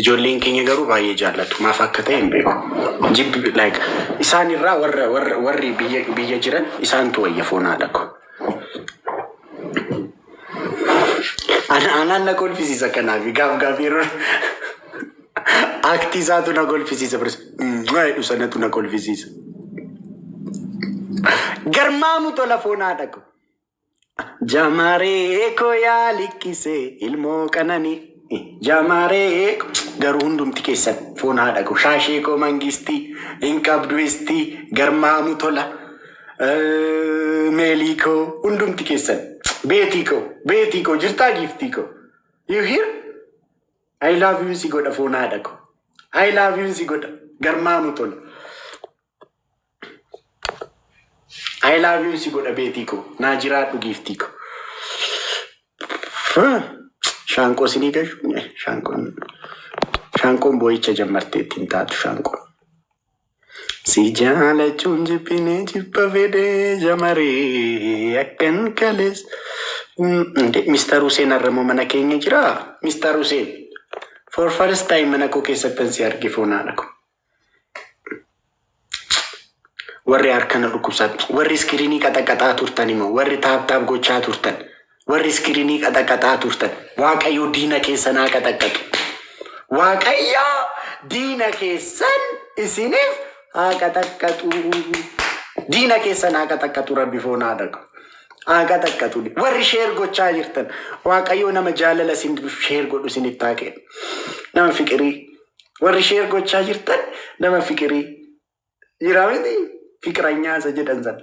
ijoolleen keenya garuu baay'ee jaallatu. Maaf akka ta'e hin beeku. Jibbi like isaan irraa warri biyya jiran isaantu wayya foon haadha koo. Anaan na kolfisiisa kanaaf gaaf yeroo aktii isaatu na kolfisiisa. Waa'ee sanatu na kolfisiisa. Garmaamu tola foon haadha koo. Jamaree koo yaa likkisee ilmoo qananii. Jamaree garuu hundumti keessan foon haadha koo. Shaashee koo mangistii hin qabdu istii garmaamu tola. Meelii koo hundumti keessan. Beetii koo jirtaa giftii koo. You hear? I love you si godha foon haadha koo. I love you si godha garmaamu tola. I love you si godha beetii koo. Naa jiraadhu giftii koo. Shaanqoo sinii gashu shaanqoon boo'icha jammartee ittiin taatu shaanqoon. Si jaalachuun jibbinee jibba fedhee jamaree akkan kalees. Mr. Hussein Arramoo mana keenya jira. Mr. Hussein for first time mana koo keessattan si arge foon haadha koo. Warri harkana dhukkubsatu warri iskiriinii qaxaqaxaa turtan immoo warri taaptaap gochaa turtan warri iskiriinii qaxaqaxaa turtan Waaqayyo diina keessan haa qaxaqatu. Waaqayyo diina keessan isiniif haa qaxaqatu. Diina keessan haa qaxaqatu Rabbi foon haadha koo. Haa qaxaqatu. Warri sheer gochaa jirtan Waaqayyo nama jaalala isin sheer godhu isinitti haa kennu. Nama fiqirii warri sheer gochaa jirtan nama fiqirii jira miti. Fikiranyaa isa jedhan sana.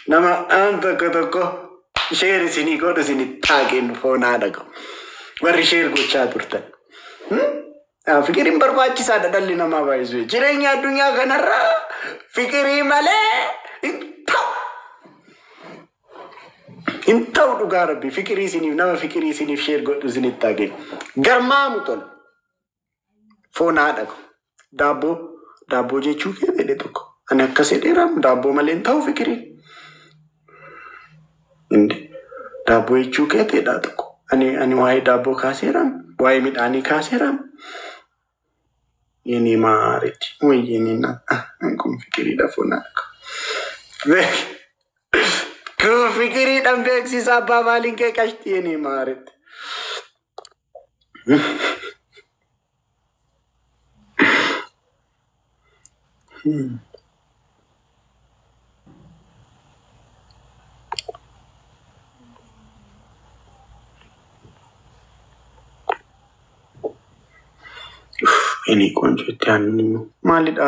Nama aan tokko sheer isinii godhu isinitti haa kennu foon haadha koo. Warri sheer gochaa turtan. Fikiriin barbaachisaadha dhalli namaa baay'isuu. Jireenya addunyaa kanarraa fikirii malee hin ta'u dhugaa Rabbi. Fikirii isiniif nama fikirii isiniif sheer godhu isinitti haa kennu. Garmaamu tola. Foon haadha koo. Daabboo jechuu kee fedhe tokko. Ani akkasii dheeramu daabboo malee hin ta'u fikirii. Daabboo jechuu kee ta'edha tokko. Ani waa'ee daabboo kaaseeramu. Waa'ee midhaanii kaaseeramu. Yeni maareeti. Wayyeni na. Kun fikiriidha foon haadha koo. Kun fikiriidhaan beeksisa abbaa maaliin kee qashti yeni maareeti. Ini ቆንጆ ያንኑ ማልዳ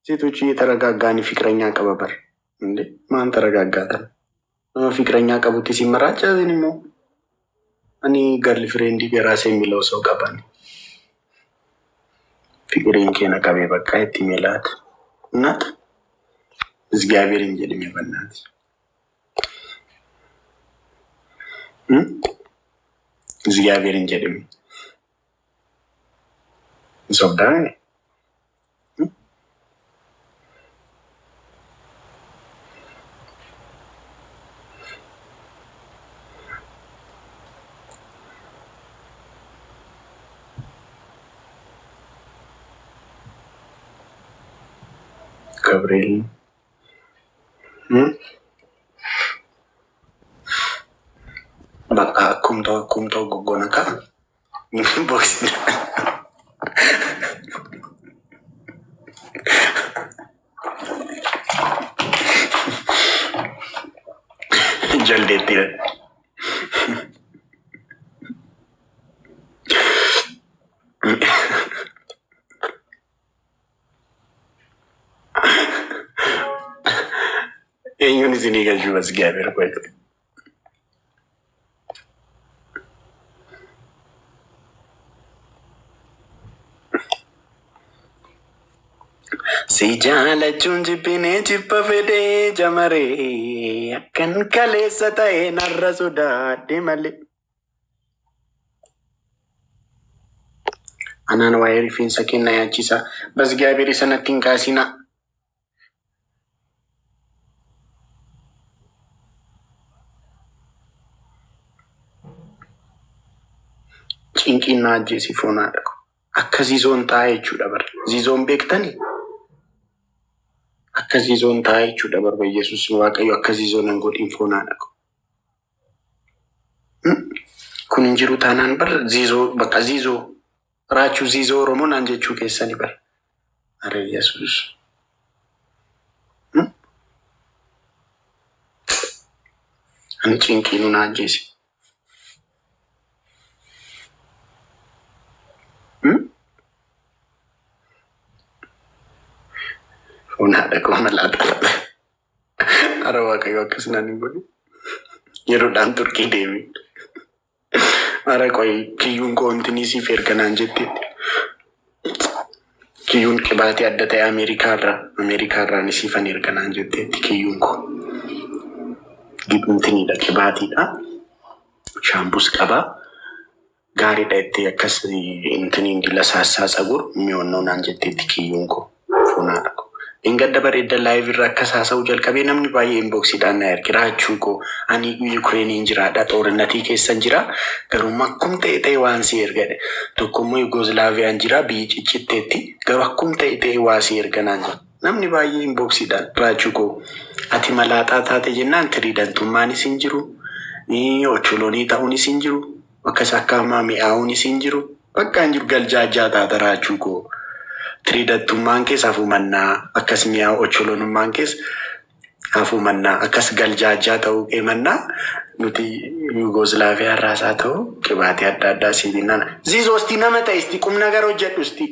ሴቶች እየተረጋጋኒ ፍቅረኛ ቀበበር እንዴ ማን ተረጋጋታ ፍቅረኛ ቀቡት ሲመራጭ እኔሞ እኔ ገርል ፍሬንድ የራሴ የሚለው ሰው ቀባኒ ፍቅሬን ከና ቀበ በቃ እትሜላት እናት እግዚአብሔር እንጀልኝ በእናት እግዚአብሔር እንጀልኝ Sobrang. Gabriel. Baka kumto gugona ka. Boxing. जल देती है यूनिसिनी का जो बस गया मेरे को Si jaalachuun jibbinee jibba fedhee jamaree akkan kaleessa ta'e narra sodaadhe malee. Anaan waa'ee rifeensa kennaa yaachisa. Bas gaabirii sanatti hin kaasina. Cinqiin na ajjeesi foon haadha koo. akka ziizoon taa'ee jechuudha bar. Ziizoon beektanii? Akka ziizoon taa'ee jechuudha bar. Yesuus Waaqayyo akka ziizoon hin godhin foonaa dhaqu. Kun hin jiru taanaan bar ziizoo bakka ziizoo raachuu ziizoo Oromoon aan jechuu keessanii bar. Are Yesuus. Ani cinqiinu na ajjeese. Foonaa dhaquu malaataa. Ara Waaqayyo akkasnaan hin godhu. Yeroodhaan Turkii deemi. Ara qoy kiyyuun koontinii siif erganaan jetteetti. Kiyyuun qibaatii adda ta'e Ameerikaarraa ni siifan erganaan jetteetti kiyyuun koo. Gibintiniidha qibaatiidha. Shaambus qabaa. Gaariidha itti akkas intiniin dila saassaa tsagur mi'oonnoo naan jetteetti kiyyuun koo foonaa dhaqu. Ingadda bareedda live irra akka saasa'u jalqabee namni baay'ee inboxiidhaan na ergira jechuu koo ani Ukrainiin jiraadha xoorinnatii keessan jira garuu akkum ta'e waan si ergadhe tokkommoo Yugoslaaviyaan jira biyyi ciccitteetti garuu akkum ta'e waa si erganaan jira namni baay'ee inboxiidhaan jechuu koo ati malaaxaa taate jennaan tiriidantummaanis hin jiru ocholoonii ta'uunis hin jiru akkas akka mi'aawuunis hin jiru bakka hin jiru galjaajaa taata jechuu koo. Tiriidantummaan keessa hafumannaa akkas mi'aa ocholonummaan keessa hafumannaa akkas galjaajaa ta'uu qeemannaa nuti Yugoslaaviyaa irraasaa ta'uu qibaatii adda addaa siibinnaan. Ziizoo isti nama ta'e isti qubna gara hojjedhu isti.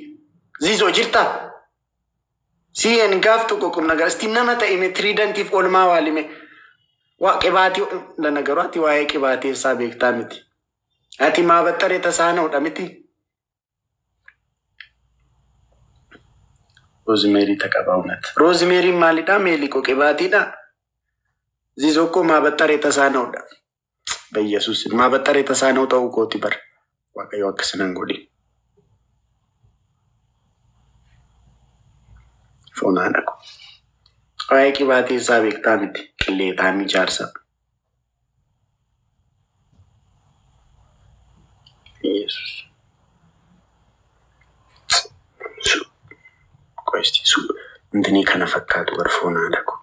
Ziizoo jirta? Si'een gaaf tokko qubna gara isti nama ta'e tiriidantiif olmaa waalime. Waa qibaatii dana garuu ati waa'ee qibaatii isaa beektaa miti. Ati maabaxxaree tasaanaudha miti. Rosemary taqabaunet. Rosemary maalidha meeliko qibaatiidha. Ziizoo maabaxxaree tasaanaudha. Biyyesuus maabaxxaree tasaanoo ta'uu kooti bar. Waaqayyo akkasinan godhi. Foonaa dhaqu. Waa'ee qibaatii isaa beektaa miti. Qilleetaan ijaarsa. Yesus. Qoysti intini kana fakkaatu bar foonaa dhaqu.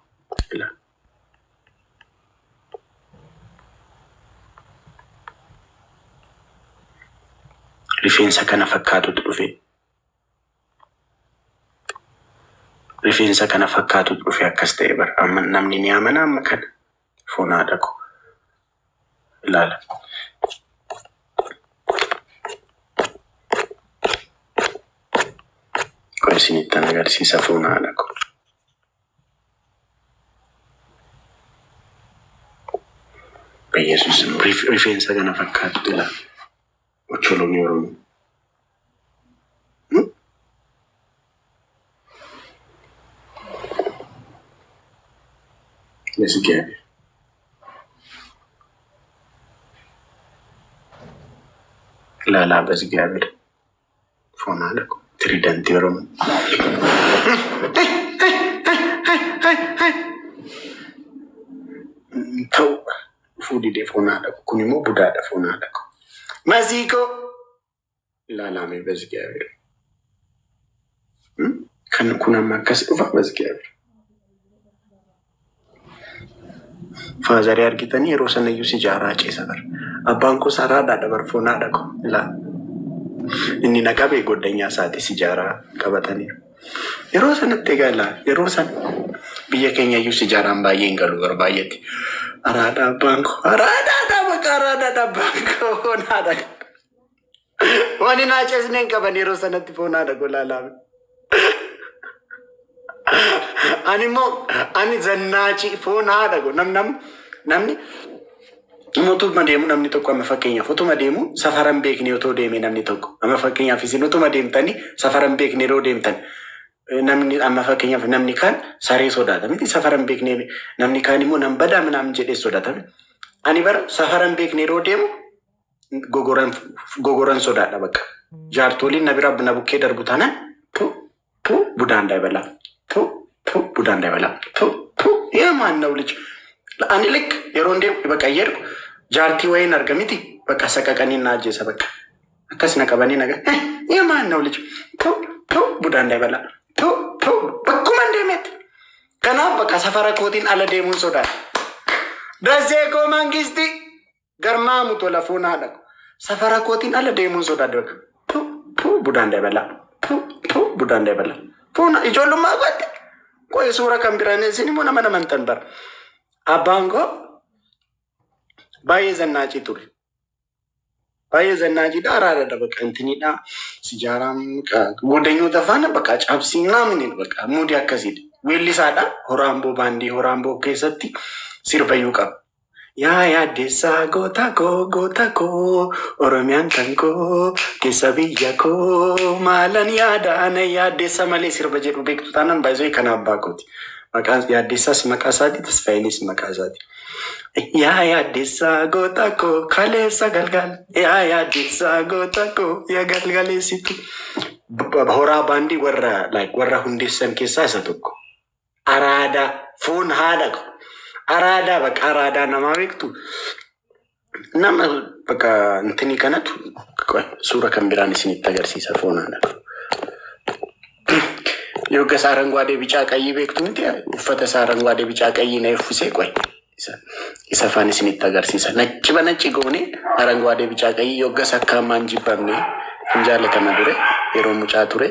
Rifeensa kana fakkaatutu dhufe. Rifeensa kana fakkaatutu dhufe akkas ta'e bar amma namni ni amana amma kana foonaa dhaqu. Ilaala. Qoysinittan agarsiisa foonaa dhaqu. Biyyesuus rifeensa kana fakkaatutu ilaala. Ocholonii Oromoo. Mesgaabe. Ilaalaa mesgaabe. Foonaa dhaqu. Tiriidantii Oromoo. Ta'u fuudhidee foonaa dhaqu. Kun immoo budaadha foonaa dhaqu. Maziko ilaalame mesgaabe. Kan kun amma akkas dhufa mesgaabe. Faazari argitanii yeroo sana iyyuu si jaaraa ceesa bar. Abbaan koo saraadhaadha bar foonaa dhaqu. Ilaala. Inni naqabee goddanyaa isaati si jaaraa qabataniiru. Yeroo sanatti egaa ilaala. Yeroo sana biyya keenya iyyuu si jaaraan baay'ee hin galu bar baay'eetti. Araadhaa abbaan koo. Araadhaadhaa maqaa araadhaadhaa abbaan koo foonaa dhaqu. Wani naa ceesneen qaban yeroo sanatti foonaa dhaqu ilaalame. Ani zannaachi foonaa dhaqu namni utuma deemu namni tokko amma fakkeenyaaf utuma deemu safaran beekne otoo deeme namni tokko amma fakkeenyaaf isin utuma deemtanii safaran beekne yeroo deemtan namni amma fakkeenyaaf namni kaan saree sodaata miti safaran beekne namni kaan immoo nan badaa minam jedhee sodaatame ani bara safaran beekne yeroo deemu gogoran sodaadha bakka jaartoliin na bira na bukkee darbu taanaan budaan dabalaa budaan dabalaa yamaan na ulichi ani lik yeroo deemu bakka yeroo jaartii wayin argamiti bakka saqaqanii na ajjeesa bakka akkas na qabanii naga የማን ነው ልጅ? ቡዳ እንዳይበላ በኩማ እንደሜት ከናፍ በቃ ሰፈረ ኮቲን አለ ዴሙን ሶዳ ደሴ ኮ መንግስቲ ገርማ ሙቶ ለፎና አለ ሰፈረ ኮቲን አለ ዴሙን ሶዳ ደግ ቡዳ እንዳይበላ ቡዳ እንዳይበላ ፎና ይጆሉማ ቆጥ ቆይ ሱራ ከምብራኔ ሲኒሞ ነመነ መንተንበር አባንጎ ባየ ዘናጪ ቱሪ ባየ ዘናጪ ዳራ አረደ በቃ እንትኒዳ ሲጃራም ጎደኞ ተፋነ በቃ ጫብሲና ምን በቃ ሙዲ አከሲድ ዌሊሳዳ ሆራምቦ ባንዲ ሆራምቦ ከሰቲ ሲርበዩ ቀብ ያ ዴሳ ጎታኮ ኦሮሚያን ተንኮ ከሰብያኮ ማለን ያዳነ ያ ዴሳ ማሌ ሲርበጀሩ ቤክቱታናን ባይዞይ ከናባኮት መቃስ ያ ዴሳስ መቃሳቲ ተስፋይኒስ መቃሳቲ ያ ዴሳ ጎታኮ ካሌሳ ገልጋል ያ ዴሳ ጎታኮ የገልጋሌ ሲቱ ሆራ ባንዲ ወራ ላይክ ወራ ሁንዴሰን ኬሳ ሰቶኮ አራዳ ፎን ሃዳኮ አራዳ በቃ አራዳ ነማ ቤክቱ እና በቃ እንትኒ ከነቱ ሱረ ከምቢራን ሲኒት ተገርሲሰ ፎን አለ የወገስ አረንጓዴ ቢጫ ቀይ ቤክቱ እንት ፈተሳ አረንጓዴ ቢጫ ቀይ ነው ይፉሴ ቆይ ይሰፋን ሲኒት ተገርሲሰ ነጭ በነጭ ጎኔ አረንጓዴ ቢጫ ቀይ የወገስ አካማንጂ በምኔ እንጃለ ተመድረ የሮሙጫ ቱሬ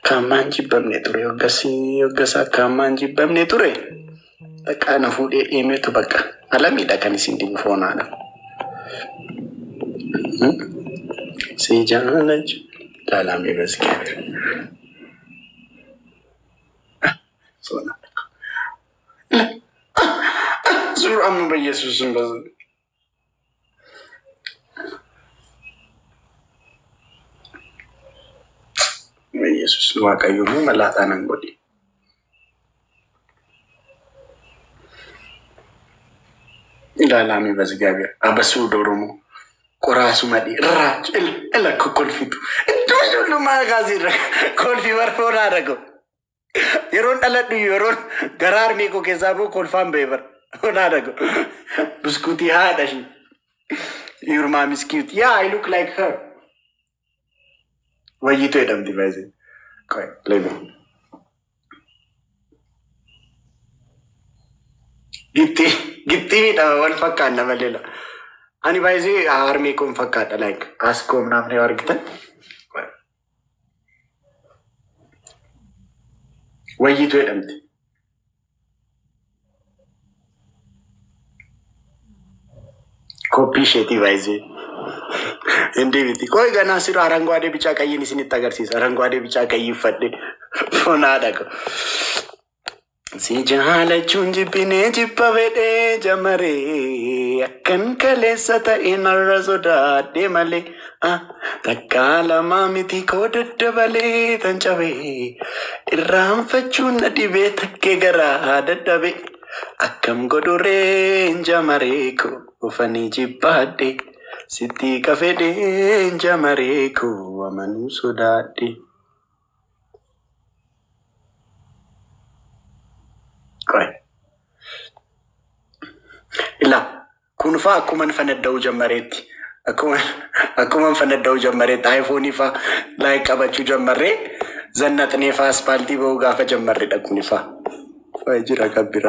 ካማንጂ በምኔ ቱሬ የወገስ አካማንጂ በምኔ ቱሬ በቃ ነፉ ኤሜቱ በቃ አለም ይደከን ሲንዲ ፎና ነው ሲጃነች ዳላም ይበስከ ሶና ዙራም በኢየሱስም በዝ በኢየሱስ ዋቀዩ መላጣናን ጎዲ ዳላሚ በዝጋቢያ አበሱ ዶሮሙ ቆራሱ መዲ ራጭ እለኩ ኮልፊቱ እንደውሉ ማጋዚረ ኮልፊ ወርፎና አደረገው የሮን ጠለዱ የሮን ገራር ሜኮ ከዛቡ ኮልፋን በይበር ሆና አደረገው ብስኩቲ ሃዳሽ ዩር ማሚስ ኪዩት ያ አይ ሉክ ላይክ ሄር ወይቶ የደም ዲቫይስ ቆይ ለምን ጊቲ ወልፈካ ነመሌላ አኒ ባይዜ አርሜ ኮን ፈካደ ላይክ አስኮ ምናምን ያርግተን ወይቶ የደምት ኮፒ ሼቲ ባይዜ እንዴ ቢቲ ቆይ ገና ሲሩ አረንጓዴ ቢጫ ቀይን ሲኒት ተገርሲስ አረንጓዴ ቢጫ ቀይ ይፈድ ሆና አደረገ ሲጃለቹን ጅቢኔ ጅበቤዴ ጀመሬ አከን ከሌሰተ ኢነረሶዳ ዴመሌ ተካለማ ሚቲ ኮደደበሌ ተንጨቤ ኢራንፈቹን ነዲቤ ተኬ ገራ ደደቤ አከም ጎዶሬ እንጀመሬኩ ኡፈኒ ጅባዴ ሲቲ ከፌዴ እንጀመሬኩ ወመኑ ሶዳዴ ቆይ ኢላ ኩንፋ አኩመን ፈነደው ጀመሬት አኩመን ፈነደው ጀመሬት አይፎን ይፋ ላይ ቀበቹ ጀመሬ ዘነጥኔ ፋ አስፓልቲ በውጋፈ ጀመሬ ደኩን ይፋ ወይጅራ ከቢራ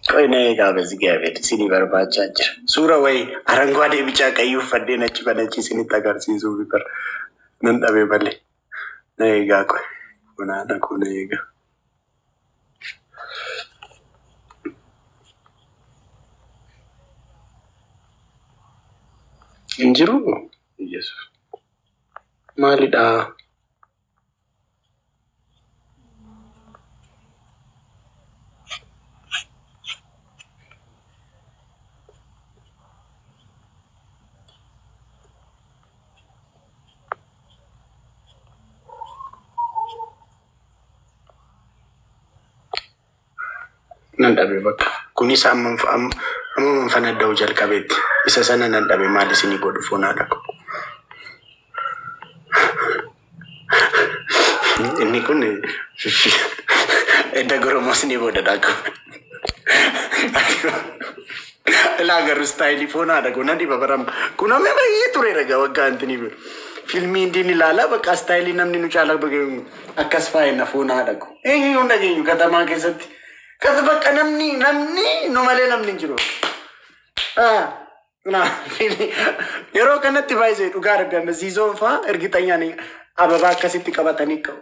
ቆይ ነጋ በዚህ ጋር ሲኒ በርባቻች ሱራ ወይ አረንጓዴ ቢጫ ቀዩ ፈዴ ነጭ በነጭ ሲኒ ተጋር ሲይዙ ቢበር ነንጠቤ በለ ነጋ ቆይ ሆና ነኮ ነጋ እንጅሩ ኢየሱስ ማሊዳ Nandabe bakka. Kunis amma fanaddaa'u jalqabeetti. Isa sana nandabe maal isinii godhu foonaadha. Inni kun edda Goromos ni boodadha. Ilaa garuu istaayilii foonaadha. Kun adi babaram. Kun amma baay'ee tureera waggaa antini filmii indiin ilaala bakka istaayilii namni nu caala akkas faayina foonaadha. Hunda geenyu katamaa keessatti. Kata bakka namni nu malee namni jiru. Yeroo kanatti baay'ee dhugaa argan siizoon faa ergitanyaan ababaa akkasitti qabatanii qabu.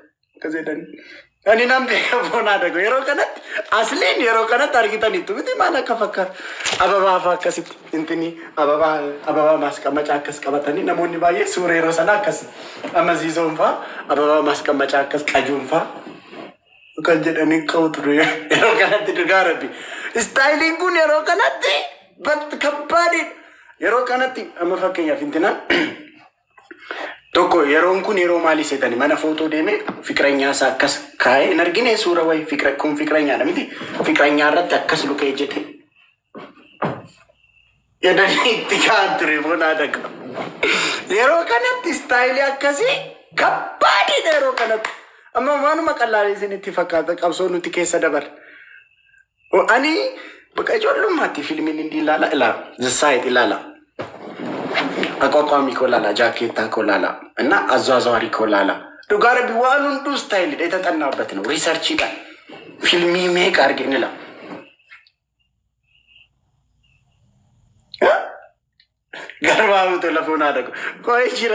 Ani namni foonaadha. Yeroo kanatti asliin yeroo kanatti argitaniitu miti maal akka fakkaata. Ababaa faa akkasitti intini ababaa maasqamacaa akkas qabatanii namoonni baay'ee suura yeroo sana akkas amma siizoon faa ababaa maasqamacaa akkas qajuun faa. Kan jedhanii ka'u ture yeroo kanatti dhugaa rabbi. Istaayiliin kun yeroo kanatti kabbaadidha. Yeroo kanatti amma fakkeenyaaf intinaan tokko yeroon kun yeroo maalii seetanii mana footoo deemee fikiranyaa isaa akkas kaa'ee hin argine suura wayii kun fikiranyaadha miti. Fikiranyaa irratti akkas lukee jette. Jedhanii itti ka'an ture foonaadha qabu. Yeroo kanatti istaayilii akkasii kabbaadidha yeroo kanatti. Amma waanuma qalaalee isinitti fakkaata qabsoo nuti keessa dabarre. Ani bakka ijoollummaatti fiilmiin hindi ilaala zisaayit ilaala. Aቋቋሚ ኮላላ ጃኬታ ኮላላ እና አዟዟሪ ኮላላ dhugaa rabbi waan hunduu istaayilidha የተጠናበት ነው ሪሰርች ይላል ፊልሚ ሜክ አድርገን ይላል ገርባው ቴሌፎን አደረገ ቆይ ጅራ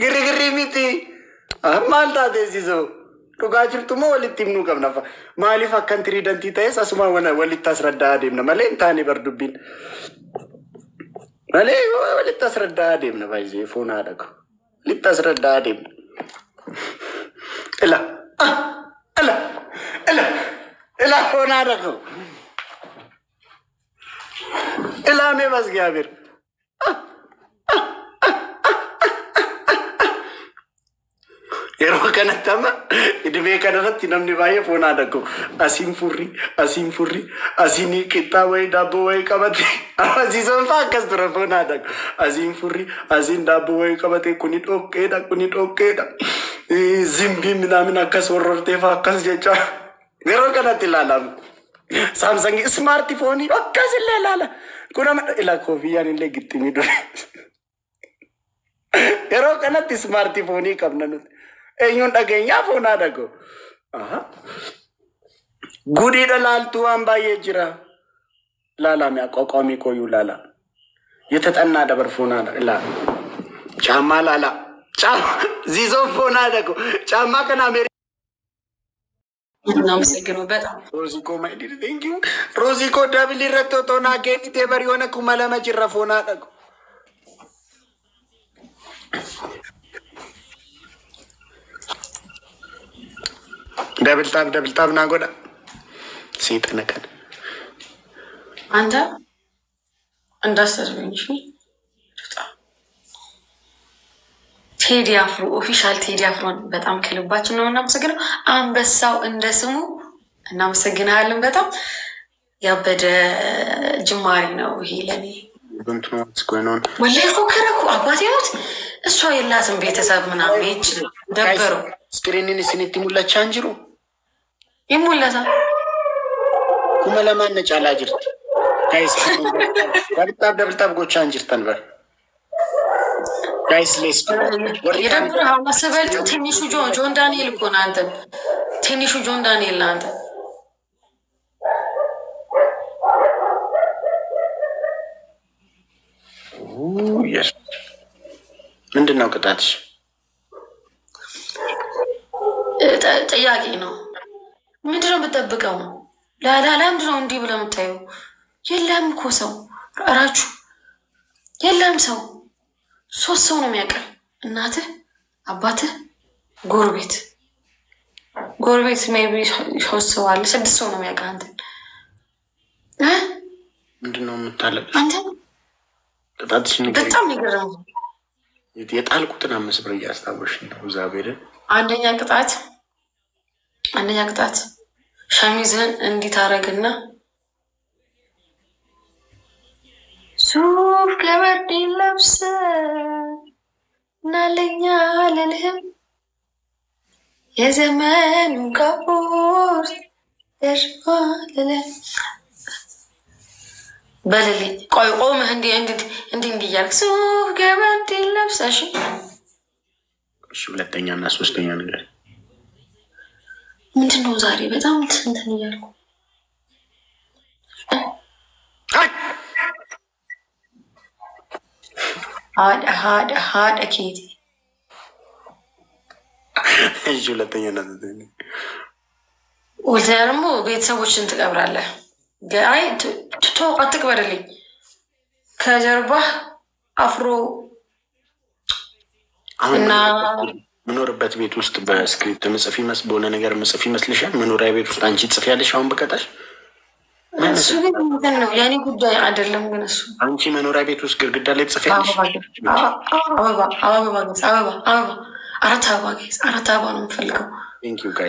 ግርግር ሚቲ ማልታ ደዚዞ dhugaa jirtumoo walitti himnuu qabna maaliif akkan tiriidantii ta'es asuma walitti asraddaa adeemna malee hin taane bardubbiin malee walitti asraddaa adeemna baay'ee foonaadha walitti asraddaa adeemna ila foonaadha ila mee basgaabir yeroo kanatti amma idibee kanarratti namni baay'ee foonaadha ko asiin furri asiin qixxaa wayii daabboo wayii qabate asiisoon faa akkas tura foonaadha asiin furri asiin daabboo wayii qabate kuni dhoqqeedha zimbii minaamin akkas warrortee faa akkas jecha yeroo kanatti ilaalamu saamsangii ismaartifoonii akkas illee ilaala kunama ila koofiyyaan illee gixximii dure yeroo kanatti ismaartifoonii qabna nuti. Enyun dhageenyaa foonaadha ko. Gudiidha laaltuu waan baay'ee jira. Laalame አቋቋሚ ቆዩ ላላ የተጠና ደበር ፎናዳ ላ ጫማ ላላ ጫማ ዚዞ ፎናዳ ko ጫማ ከና አሜሪካ እናመሰግነው በጣም ሮዚኮ ማይ ዲድ ቴንክ ዩ ሮዚኮ ዳብል ረቶቶና ጌኒቴ በሪ ሆነ ኩመለመ ጅራ ፎናዳ ko ደብል ታብ ናጎዳ ሲጠነቀን አንተ እንዳሰርብኝ እሺ ቴዲ አፍሮ ኦፊሻል ቴዲ አፍሮን በጣም ከልባችን ነው እናመሰግነው። አንበሳው እንደ ስሙ እናመሰግናለን። በጣም ያበደ ጅማሬ ነው ይሄ ለኔ ወላሂ ኮከረኩ አባቴ ሞት እሷ የላትም ቤተሰብ ምናምን ይች ደበሩ ስክሪንን ስኒት ሙላቻ አንጅሩ ይሙላታ ኩመለማን ነጫላ ጅርት ጋይስ ደብልታብ ጎቻ አንጅርተን በር ጋይስ ሌስ የደብረ ሀዋ ሰበልቱ ትንሹ ጆን ዳንኤል እኮ ነው አንተ ትንሹ ጆን ዳንኤል ነው አንተ ምንድን ነው ቅጣትሽ? ጥያቄ ነው። ምንድን ነው የምጠብቀው? ለምንድን ነው እንዲህ ብለህ የምታየው? የለም እኮ ሰው እራችሁ የለም ሰው 3 ሰው ነው የሚያውቀው። እናትህ፣ አባትህ፣ ጎረቤት ሜቢ 3 ሰው አለ 6 ሰው ነው የሚያውቀው አንተን። ምንድን ነው የምታለቅሽ? አንተ ቅጣትሽ በጣም ይገርም። የጣልኩትን 5 ብር እያስታወሽ ነው። እግዚአብሔርን አንደኛ ቅጣት ሸሚዝህን እንዲህ ታረግና ሱፍ ገበርዴ ለብሰ ናለኛ አልልህም የዘመኑ ካፖርት ደርባ ልልህ በልልኝ። ቆይ ቆምህ እንዲህ እያልክ ሱፍ ገበርዴ ለብሰ። እሺ ሁለተኛ እና ሶስተኛ ነገር ምንድን ነው? ዛሬ በጣም እንትን እያልኩ ሀደ ኬቲ። እሺ ሁለተኛ እና ሶስተኛ ሁለተኛ ደግሞ ቤተሰቦችን ትቀብራለህ። አይ አትቅበርልኝ። ከጀርባህ አፍሮ እና ምኖርበት ቤት ውስጥ በስክሪፕት ምጽፍ በሆነ ነገር ምጽፍ ይመስልሻል? መኖሪያ ቤት ውስጥ አንቺ ትጽፊያለሽ? አሁን በቀጣሽ እሱ ግን እንትን ነው የኔ ጉዳይ አይደለም። ግን እሱ አንቺ መኖሪያ ቤት ውስጥ ግድግዳ ላይ ትጽፊያለሽ? አበባ አራት አበባ ጋይዝ፣ አራት አበባ ነው የምፈልገው።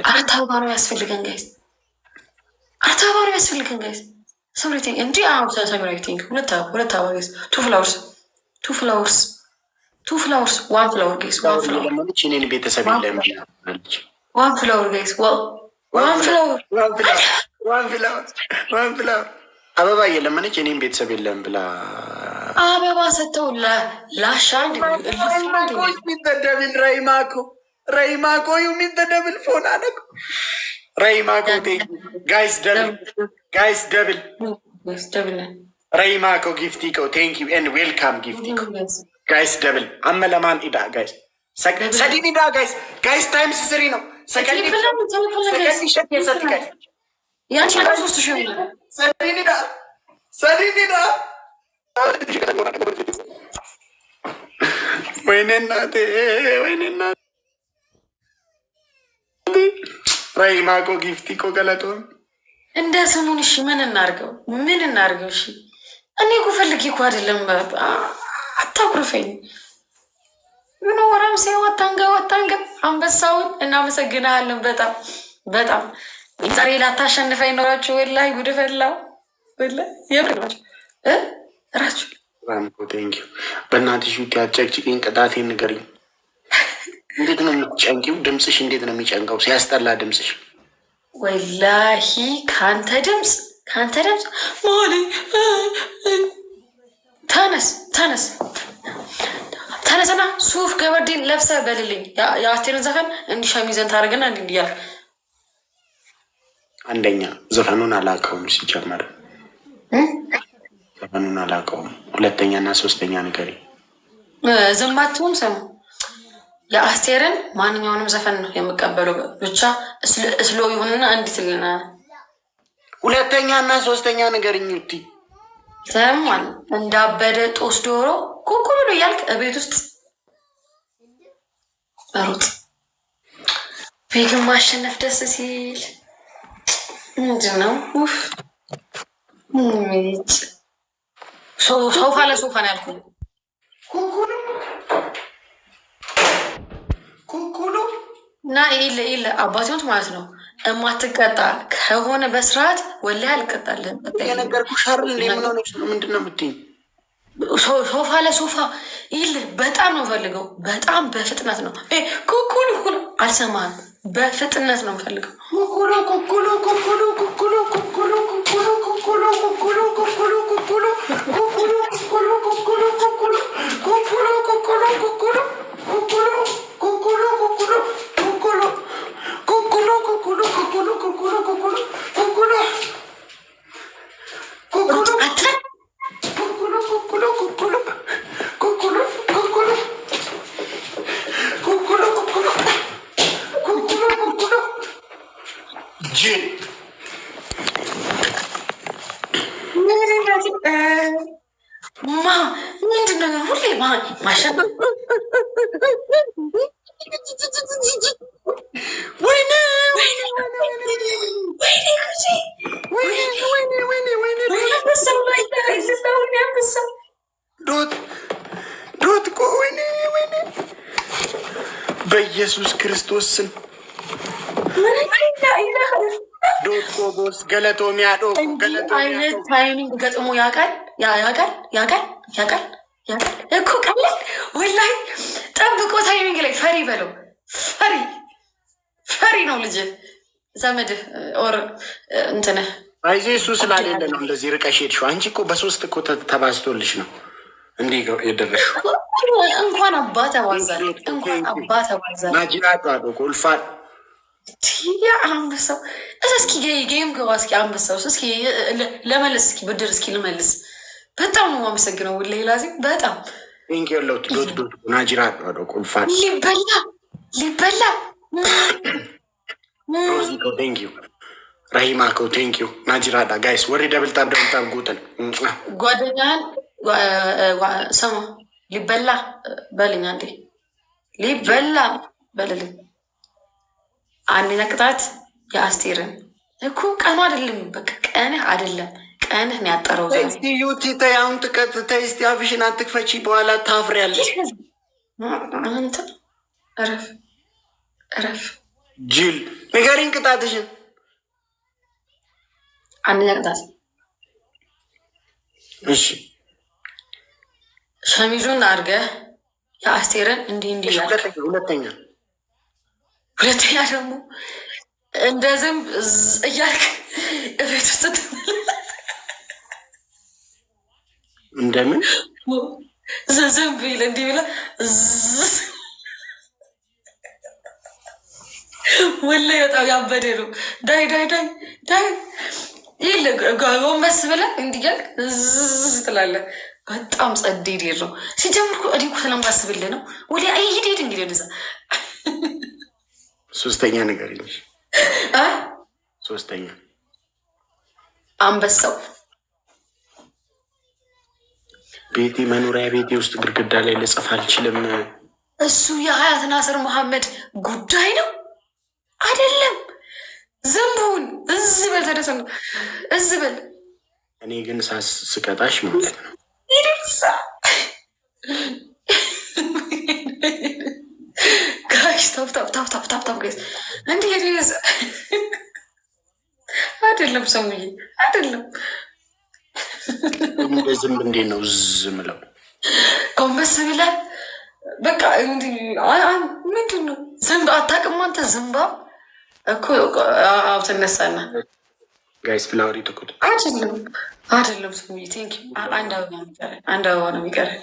አራት አበባ ነው ያስፈልገን ጋይዝ፣ አራት አበባ ነው ያስፈልገን ጋይዝ። ሰምሪቲንግ እንዲ ሰምሪቲንግ ሁለት አበባ ጋይዝ። ቱ ፍላወርስ ዋን ፍላወር ጋይዝ፣ ዋን ፍላወር እኔን ቤተሰብ የለም። ዋን ፍላወር ጋይዝ፣ ዋን ፍላወር አበባ እየለመነች እኔም ቤተሰብ የለም ብላ አበባ ሰጥተው ላሻ ሚተደብል ረይማኮ ሚተደብል ፎን አነቁ ረይማኮ ጋይስ ደብል ረይማኮ ጊፍቲኮ ቴንክ ዩ ኤንድ ዌልካም ጊፍቲኮ ጋይስ ደብል አመለማን ኢዳ ጋይስ ሰዲን ኢዳ ጋይስ ታይምስ ስሪ ነው ሰከንድ ወይኔ እናቴ ረይማኮ ጊፍቲኮ ገለጦን እንደ ስሙን። እሺ ምን እናርገው? እሺ እኔ እኮ ፈልጌ እኮ አይደለም። አታኩርፈኝ። ምን ወራም ሴ ወጣንገ አንበሳውን እናመሰግናለን። በጣም ዛሬ ላታሸንፈኝ ኖራችሁ ወላሂ ጉድ ፈላው። የብራችሁ ራችሁ ቴንኪው። በእናትሽ ያጨቅጭቅኝ ቅጣቴን ንገሪኝ። እንዴት ነው የምትጨንቂው? ድምፅሽ እንዴት ነው የሚጨንቀው? ሲያስጠላ ድምፅሽ ወላሂ። ከአንተ ድምፅ ማሊ ተነስና ሱፍ ገበርዴን ለብሰ በልልኝ። የአስቴርን ዘፈን እንዲህ ሸሚዘን ታደርግና እንዲህ እያልክ አንደኛ ዘፈኑን አላውቀውም፣ ሲጀመር ዘፈኑን አላውቀውም። ሁለተኛ እና ሶስተኛ ንገሪኝ። ዝም አትሁን። ስሙ የአስቴርን ማንኛውንም ዘፈን ነው የምቀበለው፣ ብቻ እስሎ ይሁንና እንዲት ልና። ሁለተኛ እና ሶስተኛ ንገሪኝ። ዩቲ ሰማን እንዳበደ ጦስ ዶሮ ኩኩ ብሎ እያልክ እቤት ውስጥ ሩጥ። ቤግን ማሸነፍ ደስ ሲል ምንድን ነው? ሶፋ ለሶፋ ነው ያልኩት። ኩኩሉ እና ይለ አባቴዎት ማለት ነው። እማትቀጣ ከሆነ በስርዓት ወላሂ አልቀጣልህም። የነገርኩሽ አይደል? ምን ሆነሽ ነው? ምንድን ነው የምትይኝ? ሶፋ ለሶፋ ይል በጣም ነው ፈልገው። በጣም በፍጥነት ነው ኩኩሉ አልሰማህም። በፍጥነት ነው ፈልገው። ምንድን ነው ሁሌ ማሸነፍ? ዶት እኮ ወይኔ በኢየሱስ ክርስቶስ ስም ዶት ጎስ ገለቶ ሚያዶ ገለቶ አይነት ታይሚንግ ገጥሞ ያውቃል እኮ ቀላል ወላሂ ጠብቆ ታይሚንግ ላይ ፈሪ በለው ፈሪ ነው ልጅ ዘመድህ ኦር እንትንህ አይዜ እሱ ስላሌለ ነው እንደዚህ ርቀሽ ሄድሽው። አንቺ እኮ በ3 እኮ ተባዝቶልሽ ነው እንዲህ የደረስሽው። እንኳን አባ ተባዛል ናጅራዶ አዶ ኮልፋል ያ አንበሳው እስኪ ጌም ገባ እስኪ አንበሳው እስኪ ለመለስ እስኪ ብድር እስኪ ልመልስ። በጣም ነው የማመሰግነው ወላሂ ላዚም በጣም ቴንክ ዩ ሎት ዶት ናጅራዶ አዶ ኮልፋል ሊበላ ሮዚኮ ቴንክ ዩ ራሂማኮ ቴንክ ዩ ናጅራዳ ጋይስ ወሬ ደብልታብ ጉተን ጓደኛህን ሰማ ሊበላ በልኛ እንዴ ሊበላ በልልኝ። አንደኛ ቅጣት የአስቴርን እኮ ቀኑ አይደለም በቃ ቀንህ አይደለም ቀንህ ነው ያጠረው። እስቲ ዩቲ ተይ አሁን ተይ እስቲ አፍሽን አትክፈቺ በኋላ ታፍሪያለሽ። አንተ እረፍ ጅል ንገሪኝ ቅጣትሽን። አንደኛ ቅጣት እሺ ሸሚዙን አድርገህ የአስቴርን እንዲህ ሁለተኛ ደግሞ እንደ ዝንብ እያልክ እቤት ውስጥ እንደምን ዝንብ ይል እንዲህ ብለህ ወላሂ በጣም ያበደ ነው። ዳይ ይል ጎንበስ ብለህ እንዲህ እያልክ ትላለህ። በጣም ጸዴ ዴር ነው ሲጀምር እኮ እኔ እኮ ስለማስብልህ ነው። ወደ ሄድ እንግዲህ ወደዛ ሶስተኛ ነገር ይልሽ ሶስተኛ አንበሳው ቤቴ መኖሪያ ቤቴ ውስጥ ግድግዳ ላይ ልጽፍ አልችልም። እሱ የሀያት ናስር መሐመድ ጉዳይ ነው አይደለም። ዝንቡን በል ተደሰ በል። እኔ ግን ስቀጣሽ ማለት ነው ይደርሳ ጋሽ ታፕ ጋይስ እንዲህ ሄደስ አይደለም ሰውዬ አይደለም። ዝንብ እንዴት ነው ዝምለው? ጎንበስ ብለህ በቃ እንዲህ ምንድን ነው ዝንብ አታውቅም አንተ? ዝንባ እኮ ትነሳና ጋይስ ፍላወሪ ተቆጥ አይደለም ሰውዬ ቴንክ አንድ አበባ ነው የሚቀረን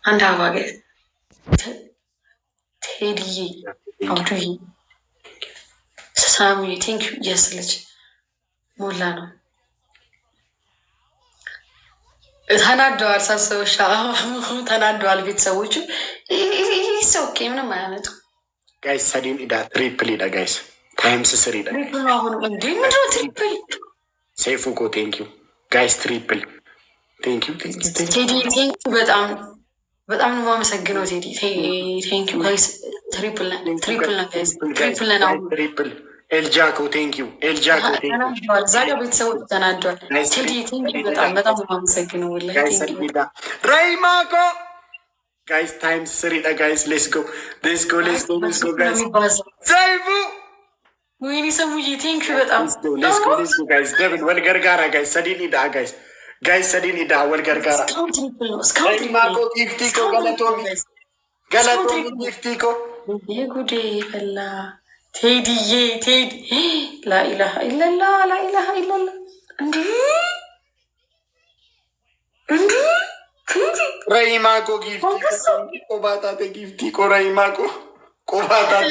አንድ አበባ ጋይስ ቴዲዬ አብዱዬ ሳሙዬ ቴንክ ዩ የስልች ሞላ ነው ተናደዋል። ሳሰበሻ ተናደዋል ቤተሰቦቹ። ኦኬ ምንም አያመጡ ጋይስ ሰዲን ኢዳ ትሪፕል ኢዳ ጋይስ ታይምስ ስሪ ኢዳ አሁን እንዴ ምንድነው ትሪፕል? ሴፉ ኮ ቴንክ ዩ ጋይስ ትሪፕል ቴንክ ዩ ቴዲ ቴንክ ዩ በጣም ነው የማመሰግነው ቴዲ ቴንክ ዩ ጋይስ ትሪፕል ጋይስ ትሪፕል ነው ኤልጃኮ ቴንክ ዩ ኤልጃኮ ዛሬ ቤተሰቦች ተናዷል። ቴዲ ቴንክ ዩ በጣም ነው የማመሰግነው ወላሂ ቴንክ ዩ ራይማኮ ጋይስ ታይምስ ስሪ ኢዳ ጋይስ ሌትስ ጎ ጋይስ ዘይቡ ወይኔ ሰሙዬ ቴንክ ዩ በጣም ሌትስ ጎ ጋይስ ደብል ወልገርጋራ ጋይስ ሰዲን ኢዳ ጋይስ ሰዲን ኢዳ ወልገርጋራ ራይማኮ ጊፍቲኮ ገለቶሚ ጊፍቲኮ የጉዴ ፈላ ቴዲዬ ቴዲ ላኢላሀ ኢለላህ እንዲህ ቴዲ ረሂማኮ ጊፍቲ ቆባታቴ ጊፍቲ ረሂማኮ ቆባታቴ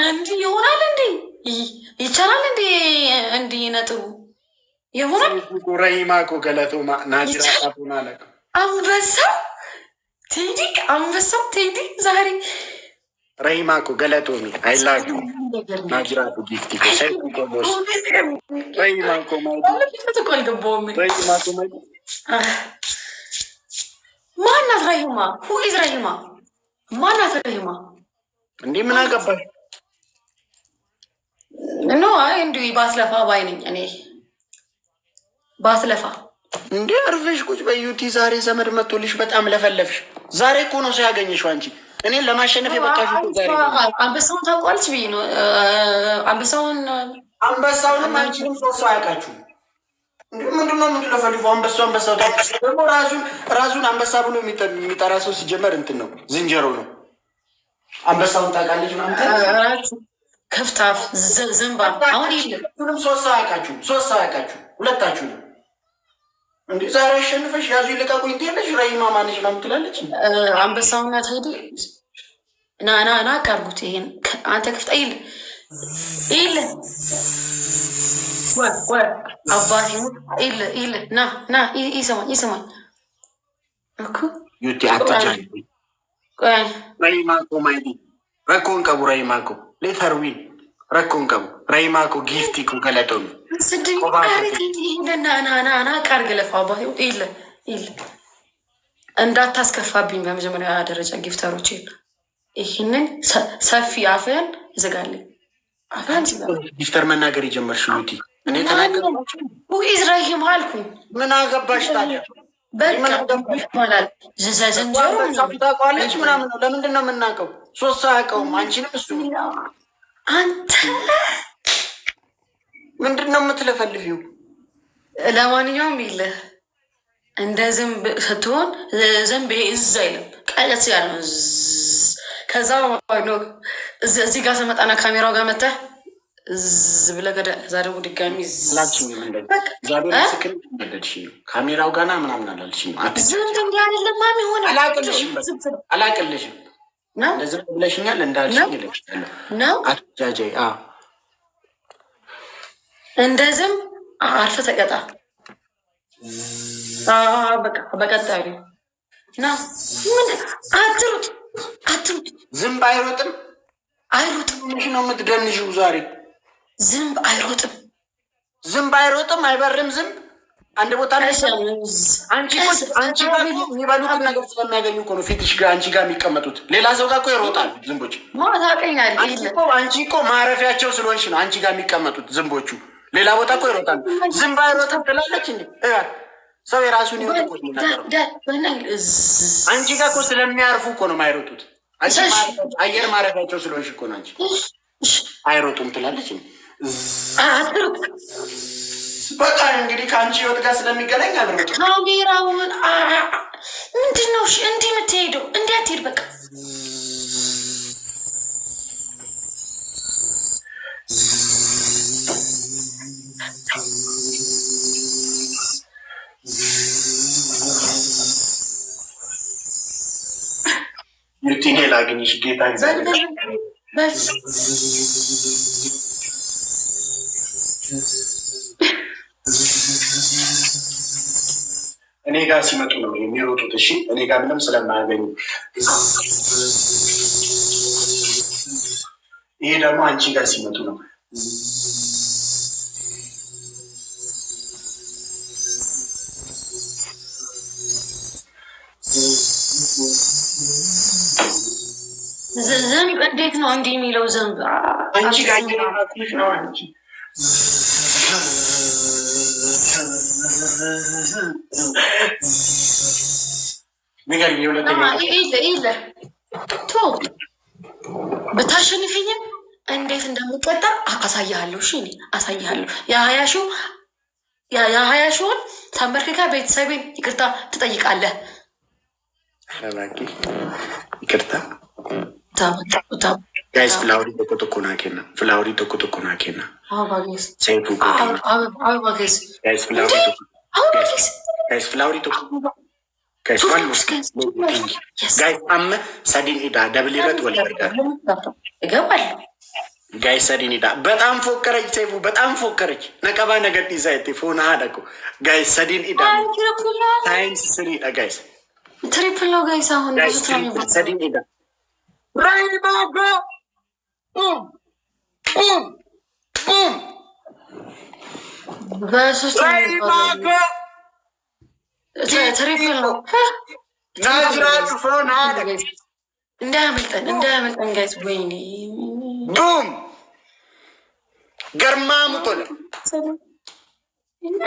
እንዲህ ይሆናል እንዴ? ይቻላል እንዴ? እንዲህ ነጥቡ ይሆናል። ረሂማኮ ገለቶማ ናጅራቱና ለቀ አንበሳው ቴዲ ዛሬ ረሂማኮ ገለቶሚ አይላክ ናጅራቱ ጊፍቲ ሰይፉ ቆሞስ ረሂማኮ ማለት አልገባውም። ማናት ረሂማ? ሁኢዝ ረሂማ ማናት ረሂማ? እንዴ ምን አገባሽ? ኖ አይ እንዲሁ ባትለፋ ባይ ነኝ እኔ ባትለፋ። እንዴ አርፈሽ ቁጭ በዩቲ ዛሬ ዘመድ መጥቶልሽ በጣም ለፈለፍሽ። ዛሬ እኮ ነው ሰው ያገኘሽው አንቺ እኔን ለማሸነፍ የበቃሽ እኮ ዛሬ ነው። አንበሳውን ታውቋለች ብዬ ነው። አንበሳውን አንበሳውንም አንቺንም ሰው አያውቃችሁም። ምንድን ነው የምትለፈልፉ? አንበሳው ደግሞ ራሱን አንበሳ ብሎ የሚጠራ ሰው ሲጀመር እንትን ነው ዝንጀሮ ነው። አንበሳውን ታውቃለች ምናምን ከፍታፍ ዝንባ አሁን ሁሉም ሶስት ሰው አያውቃችሁ ሁለታችሁ ነው እንዴ? ዛሬ አሸንፈሽ ያዙ ይልቀቁኝ ትያለሽ። ረሂማ ማነች ምናምን ትላለች። አንበሳውና ትሄዱ ና ቀርቡት። ይሄን አንተ ክፍታ ይል አባቴ ይል ና ይሰማኝ እኮ ዩቲ አትጃ ረሂማኮ ማይዲ ረኮን ቀቡ ረሂማኮ ሌተርዊን ረኮን ቀቡ ረሂማኮ ጊፍቲ ኩ ገለጦሚ ና ቃርግ ለፋ አባቴ ይል እንዳታስከፋብኝ። በመጀመሪያ ደረጃ ጊፍተሮች ይህንን ሰፊ አፍህን ይዘጋልኝ። ጊፍተር መናገር የጀመርሽ ዩቲ እኔ ተናገር ኢዝራሂም አልኩኝ። ምን አገባሽ ታዲያ? ታውቃለች ምናምን ነው። ለምንድን ነው የምናውቀው? ሶስት ሰው አያውቀውም። አንቺንም እሱ አንተ ምንድን ነው የምትለፈልፊው? ለማንኛውም ይልህ እንደ ዝንብ ስትሆን ዝንብ እዝ አይልም፣ ቀለት ያለው ከዛ እዚህ ጋር ስመጣና ካሜራው ጋር መተህ ብለህ ከዛ ደግሞ ድጋሚ ካሜራው ጋና ምናምን አላልሽኝም። አይደለም ማሚ ሆነ አላቅልሽም እንደዚህ ብለሽኛል እንዳልሽኝ ይለሽኛል ነው አትጃጃይ እንደዚህም አርፈ ተቀጣ። በቃ በቀጣዩ ና ምን አትሩጥ ዝንብ አይሮጥም ምንሽ ነው የምትደንሽው ዛሬ? ዝንብ አይሮጥም አይበርም። ዝንብ አንድ ቦታ አንቺ ጋር የሚበሉትን ነገር ስለሚያገኙ እኮ ነው ፊትሽ ጋር አንቺ ጋር የሚቀመጡት። ሌላ ሰው ጋር እኮ ይሮጣል ዝንቦች። አንቺ እኮ ማረፊያቸው ስለሆንሽ ነው አንቺ ጋር የሚቀመጡት ዝንቦቹ። ሌላ ቦታ እኮ ይሮጣል። ዝንብ አይሮጥም ትላለች እንዴ? ሰው የራሱን ህይወት እኮ የሚናገረው አንቺ ጋር እኮ ስለሚያርፉ እኮ ነው የማይሮጡት። አየር ማረፊያቸው ስለሆንሽ እኮ ነው አንቺ አይሮጡም ትላለች። በቃ እንግዲህ ከአንቺ ህይወት ጋር ስለሚገናኝ አልሮጡም። ካሜራውን ምንድን ነው እንዲህ የምትሄደው? እንዲህ አትሄድ በቃ ዩቲኔ ላግኝሽ ጌታ እኔ ጋር ሲመጡ ነው የሚሮጡት። እሺ እኔ ጋር ምንም ስለማያገኙ ይሄ ደግሞ አንቺ ጋር ሲመጡ ነው። ዘንብ እንዴት ነው እንዲህ የሚለው? ዘንብ አንቺ ጋር እየራኩሽ ነው። አንቺ ንገሪኝ። የሁለተኛ ብታሸንፈኝም እንዴት እንደምቀጣ አሳያለሁ። እሺ እኔ አሳያለሁ። የሀያ ሺውን ተንበርክካ ቤተሰቤን ይቅርታ ትጠይቃለህ። ይቅርታ ጋይስ ፍላወሪ tokko naa kenna. ፍላወሪ tokko naa kenna. ሰይፉ ጋይስ ፍላወሪ tokko ጋይስ አመ ሰዲን ኢዳ ደብል ይረት ወልበርጋ ይገባል። ጋይስ ሰዲን ኢዳ በጣም ፎከረች። ሰይፉ በጣም ፎከረች። ነቀባ ነገር ዲዛይት ፎና አደኩ ጋይስ ሰዲን ኢዳ ታይምስ 3 ጋይስ ትሪፕል ነው ጋይስ። አሁን ሰዲን ኢዳ ረሂማኮ ረሂማኮ ትሪፕል ነው። ናጅራቱ ፎን አለ እንዳያመልጠን ጋይስ። ወይኔ ቡም ገርማሙ ቶለ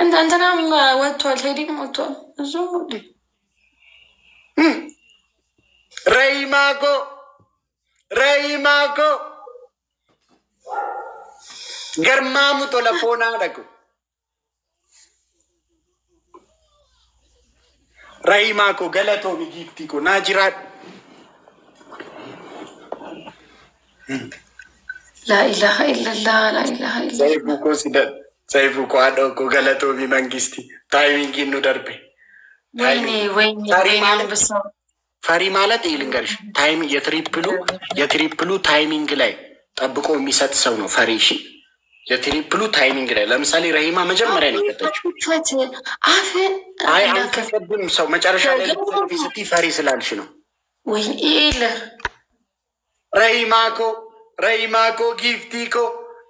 እንትናም ወጥቷል፣ ሄዲም ወጥቷል። እዙ ረሂማኮ ገርማሙ ቶለፎና ደቁ ረሂማኮ ገለቶ ቢጊፍቲኮ ናጅራት ላኢላሀ ኢለላህ ላኢላሀ ኢለላህ ሰይፉ እኮ አለው እኮ ገለቶ ቢመንግስቲ ታይሚንግ ኑ ደርቤ ወይኔ ፈሪ ማለት ይህ ልንገርሽ፣ ታይም የትሪፕሉ ታይሚንግ ላይ ጠብቆ የሚሰጥ ሰው ነው ፈሪ። እሺ የትሪፕሉ ታይሚንግ ላይ ለምሳሌ ረሂማ መጀመሪያ ነው የሰጠችው። አይ አንከፈብም ሰው መጨረሻ ላይ ስቲ ፈሪ ስላልሽ ነው። ረሂማኮ ጊፍቲኮ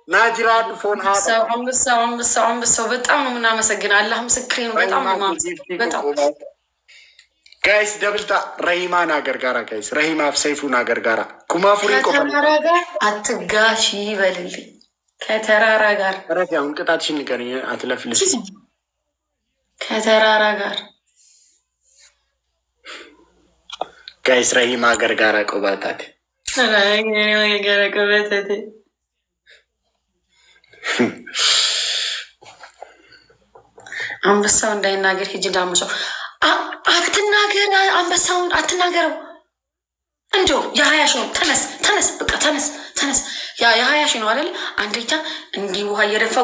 ናጅራድ ፎን አንበሳው በጣም ነው የምናመሰግነው። አላህ ምስክሬ ነው። በጣም ጋይስ ደብልታ ረሂማን አገር ጋራ ጋይስ ረሂማ ሰይፉን አገር ጋራ ኩማፉሪን ከተራራ ጋር አትጋሺ ይበልልኝ። ከተራራ ጋር ረፊያውን ቅጣትሽን ንገሪኝ። አትለፍልሽ። ከተራራ ጋር ጋይስ ረሂማ አገር ጋራ ቆባታት አንበሳው እንዳይናገር ሂጅ ዳምሰው አትናገር። አንበሳውን አትናገረው። እንዲሁ የ20 ሺህ ነው። ተነስ በቃ ተነስ። የ20 ሺህ ነው አይደል? አንደኛ እንዲህ ውሃ እየደፋ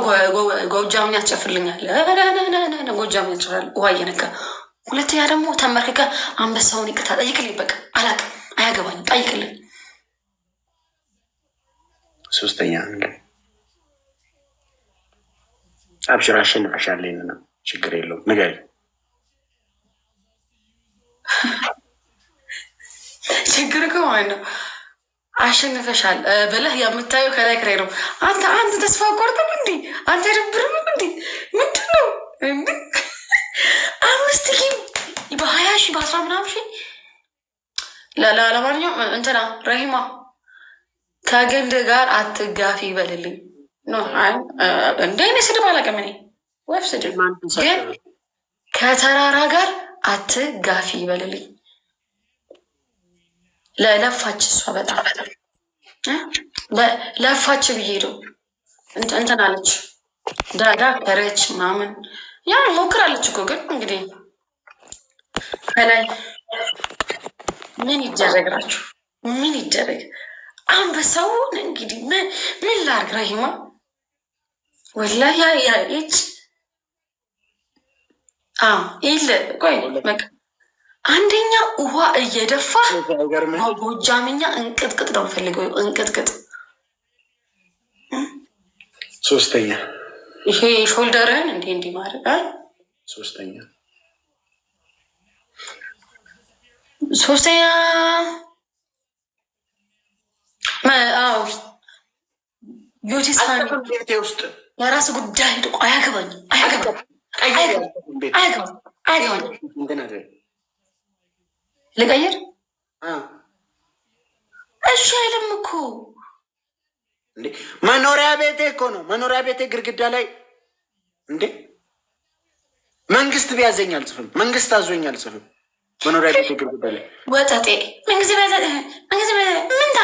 ጎጃምን ያስጨፍልኛል። ጎጃምን ያስጨፍራል ውሃ እየነካ። ሁለተኛ ደግሞ ተመርክከ አንበሳውን ይቅርታ ጠይቅልኝ። በቃ አላቅም፣ አያገባኝም፣ ጠይቅልኝ። ሶስተኛ አብሽር አሸንፈሻለሁ ነው፣ ችግር የለውም ንገሪኝ። ችግር እኮ ማለት ነው አሸንፈሻል ብለህ የምታየው ከላይ ከላይ ነው። አንተ ተስፋ ቆርጥም እንዲ አንተ ድብርም እንዲ ምንድን ነው 5 ጊዜ በ20 ሺህ በ10 ምናምን ሺህ ለማንኛውም እንትና ረሂማ ከግንድ ጋር አትጋፊ ይበልልኝ። እንደ አይነት ስድብ አላውቅም እኔ ወፍ ስድብ ግን ከተራራ ጋር አትጋፊ ይበልልኝ። ለለፋች እሷ በጣም ለፋች ብዬ ሄደው እንትን አለች ዳከረች ምናምን ያ ሞክራለች እኮ ግን እንግዲህ ከላይ ምን ይደረግራችሁ? ምን ይደረግ? አንበሳውን እንግዲህ ምን ላርግ? ረሂማ ወላሂ ያች ይለ ቆይ በቃ አንደኛ ውሃ እየደፋ ጎጃምኛ እንቅጥቅጥ ነው ፈልገው እንቅጥቅጥ። ሶስተኛ ይሄ ሾልደርህን እንዲህ ማድረግ ሶስተኛ ቢዩቲ ውስጥ የራስ ጉዳይ አያገባኝ። ልቀይር እሺ አይልም እኮ እንዴ! መኖሪያ ቤቴ እኮ ነው። መኖሪያ ቤቴ ግድግዳ ላይ እንዴ! መንግስት ቢያዘኝ አልጽፍም። መንግስት አዞኝ አልጽፍም። መኖሪያ ቤቴ ግድግዳ ላይ ወጠጤ መንግስት ምንታ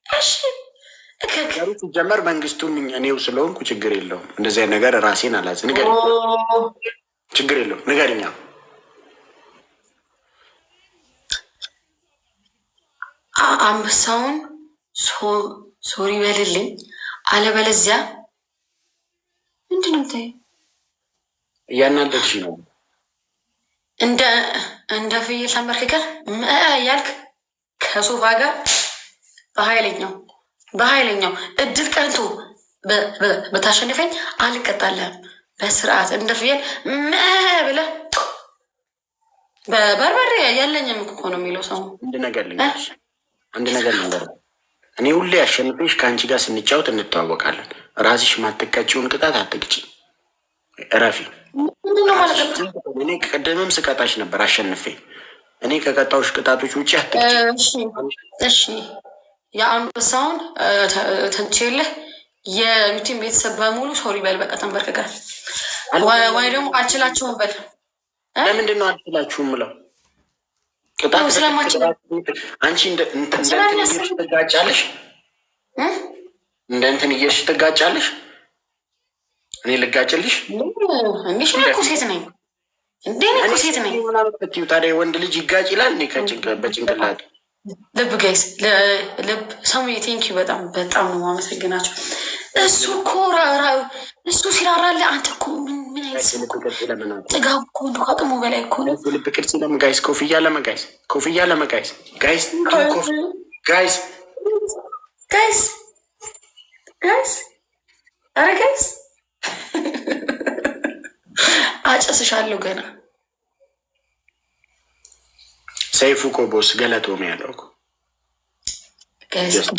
እሺ ሲጀመር መንግስቱም እኔው ስለሆንኩ ችግር የለውም። እንደዚህ ነገር ራሴን አላዝ ንገር፣ ችግር የለውም ንገርኛ። አንበሳውን ሶሪ በልልኝ፣ አለበለዚያ ምንድን ነው የምታየው? እያናደድሽ ነው። እንደ ፍየል ተንበርክከህ ያልክ ከሶፋ ጋር በኃይለኛው እድል ቀንቶ በታሸንፈኝ አልቀጣለህም። በስርዓት እንደ ፍየል ብለህ በበርበሬ ያለኝም እኮ ነው የሚለው ሰው። አንድ ነገር ልንገር፣ እኔ ሁሌ አሸንፌሽ ከአንቺ ጋር ስንጫወት እንተዋወቃለን። ራስሽ ማትቀጪውን ቅጣት አትቅጪ፣ እረፊ። እኔ ቀደምም ስቀጣሽ ነበር አሸንፌ። እኔ ከቀጣዎች ቅጣቶች ውጭ አትቅጪ። እሺ የአንበሳውን ተንቼልህ የዩቲን ቤተሰብ በሙሉ ሶሪ በል። በቃ ተንበርክከህ ወይ ደግሞ አልችላችሁም በል። ለምንድን ነው አልችላችሁም ምለው? ቅጣት አንቺ ትጋጫለሽ። እንደ እንትን እየሽ ትጋጫለሽ። እኔ ልጋጭልሽ? እንዲሽ እኮ ሴት ነኝ እንዴ? እኮ ሴት ነኝ። ታዲያ ወንድ ልጅ ይጋጭ ይላል እንዴ? በጭንቅላቱ ልብ ጋይስ፣ ልብ ሰሙ ቴንኪ በጣም በጣም ነው ማመሰግናቸው። እሱ እኮ እሱ ሲራራለ አንተ እኮ ምን አይነት ጥጋብ እኮ እንዱ ከአቅሙ በላይ እኮ ነው። ልብ ቅርጽ ለመጋይስ ኮፍያ ለመጋይስ ኮፍያ ለመጋይስ ጋይስ ጋይስ ጋይስ ጋይስ አረ ጋይስ አጨስሻለሁ ገና። ሰይፉ እኮ ቦስ ገለቶም ያለው እኮ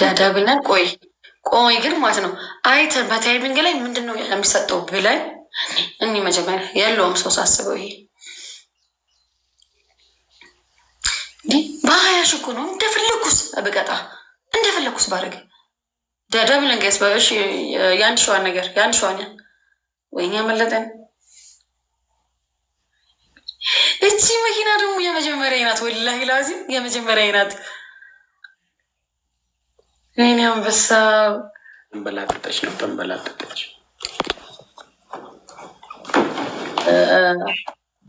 ዳዳ ብለን ቆይ ግን ማለት ነው አይተን በታይሚንግ ላይ ምንድን ነው የሚሰጠው ብለን እኒ መጀመሪያ ያለውም ሰው ሳስበው ይሄ እንዲህ በሀያ ሺህ እኮ ነው እንደፈለኩስ በቀጣ እንደፈለኩስ ባደረገ ዳዳ ብለን ጋይስ በሽ የአንድ ሸዋን ነገር የአንድ ሸዋን ወይኛ መለጠን። እቺ መኪና ደግሞ የመጀመሪያ ናት፣ ወላሂ ላዚም የመጀመሪያ ናት። እኔ አንበሳ ተንበላጠጠች ነው ተንበላጠጠች።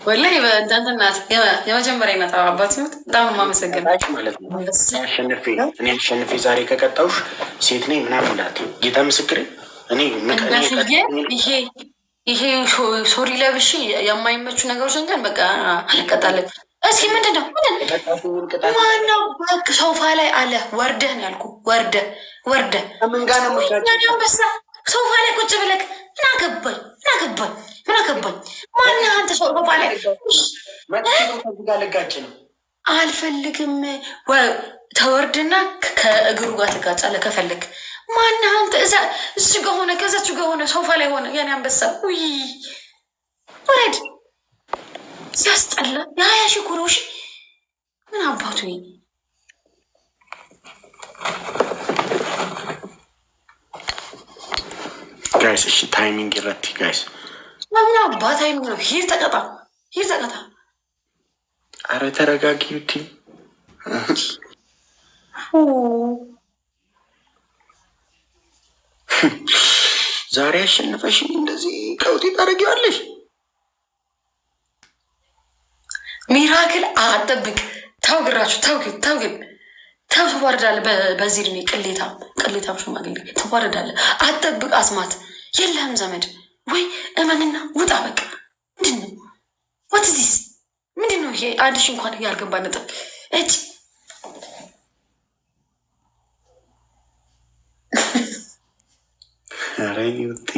ወላሂ በእንትን ናት የመጀመሪያ ናት። አባት ሲሞት በጣም የማመሰግናች ማለት ነው። እኔ አሸንፌ ዛሬ ከቀጣሁሽ ሴት ነኝ ምናምን እንዳትዪ፣ ጌታ ምስክሬ። እኔ ይሄ ሶሪ ለብሽ የማይመቹ ነገሮች እንትን በቃ እንቀጣለን። እስኪ ምንድን ነው ማነው ሶፋ ላይ አለ ወርደህ ነው ያልኩህ። ወርደህ አንበሳ ሶፋ ላይ ቁጭ ብለህ ምን አገባኝ ማነህ አንተ ሶፋ ላይ ልጋጭ ነው አልፈልግም። ተወርድና ከእግሩ ጋር ትጋጫለህ ከፈለግ። ማነህ አንተ እሱ ጋር ሆነ ከዛችሁ ጋር ሆነ ሶፋ ላይ ሆነ ያኔ አንበሳ ውይ ወረድ ሲያስጠላ የሀያ ሺህ ኩሮሽ ምን አባቱ ጋይስ። እሺ ታይሚንግ ይረቲ ጋይስ። ምን አባ ታይሚንግ ነው? ሂድ ተቀጣ። አረ ተረጋጊ ዩቲ። ዛሬ አሸነፈሽኝ እንደዚህ ቀውጢ ታደርጊዋለሽ። ሚራክል አጠብቅ። ተው ግራችሁ ተው ግን ተዋርዳለህ። በዚህ እድሜ ቅሌታም ሽማግሌ ተዋርዳለህ። አጠብቅ። አስማት የለህም ዘመድ ወይ እመንና ውጣ። በቃ ምንድን ነው ዋትዚስ? ምንድን ነው ይሄ? አንድ ሺህ እንኳን ያልገባ ነጥብ እጭ ዩቲ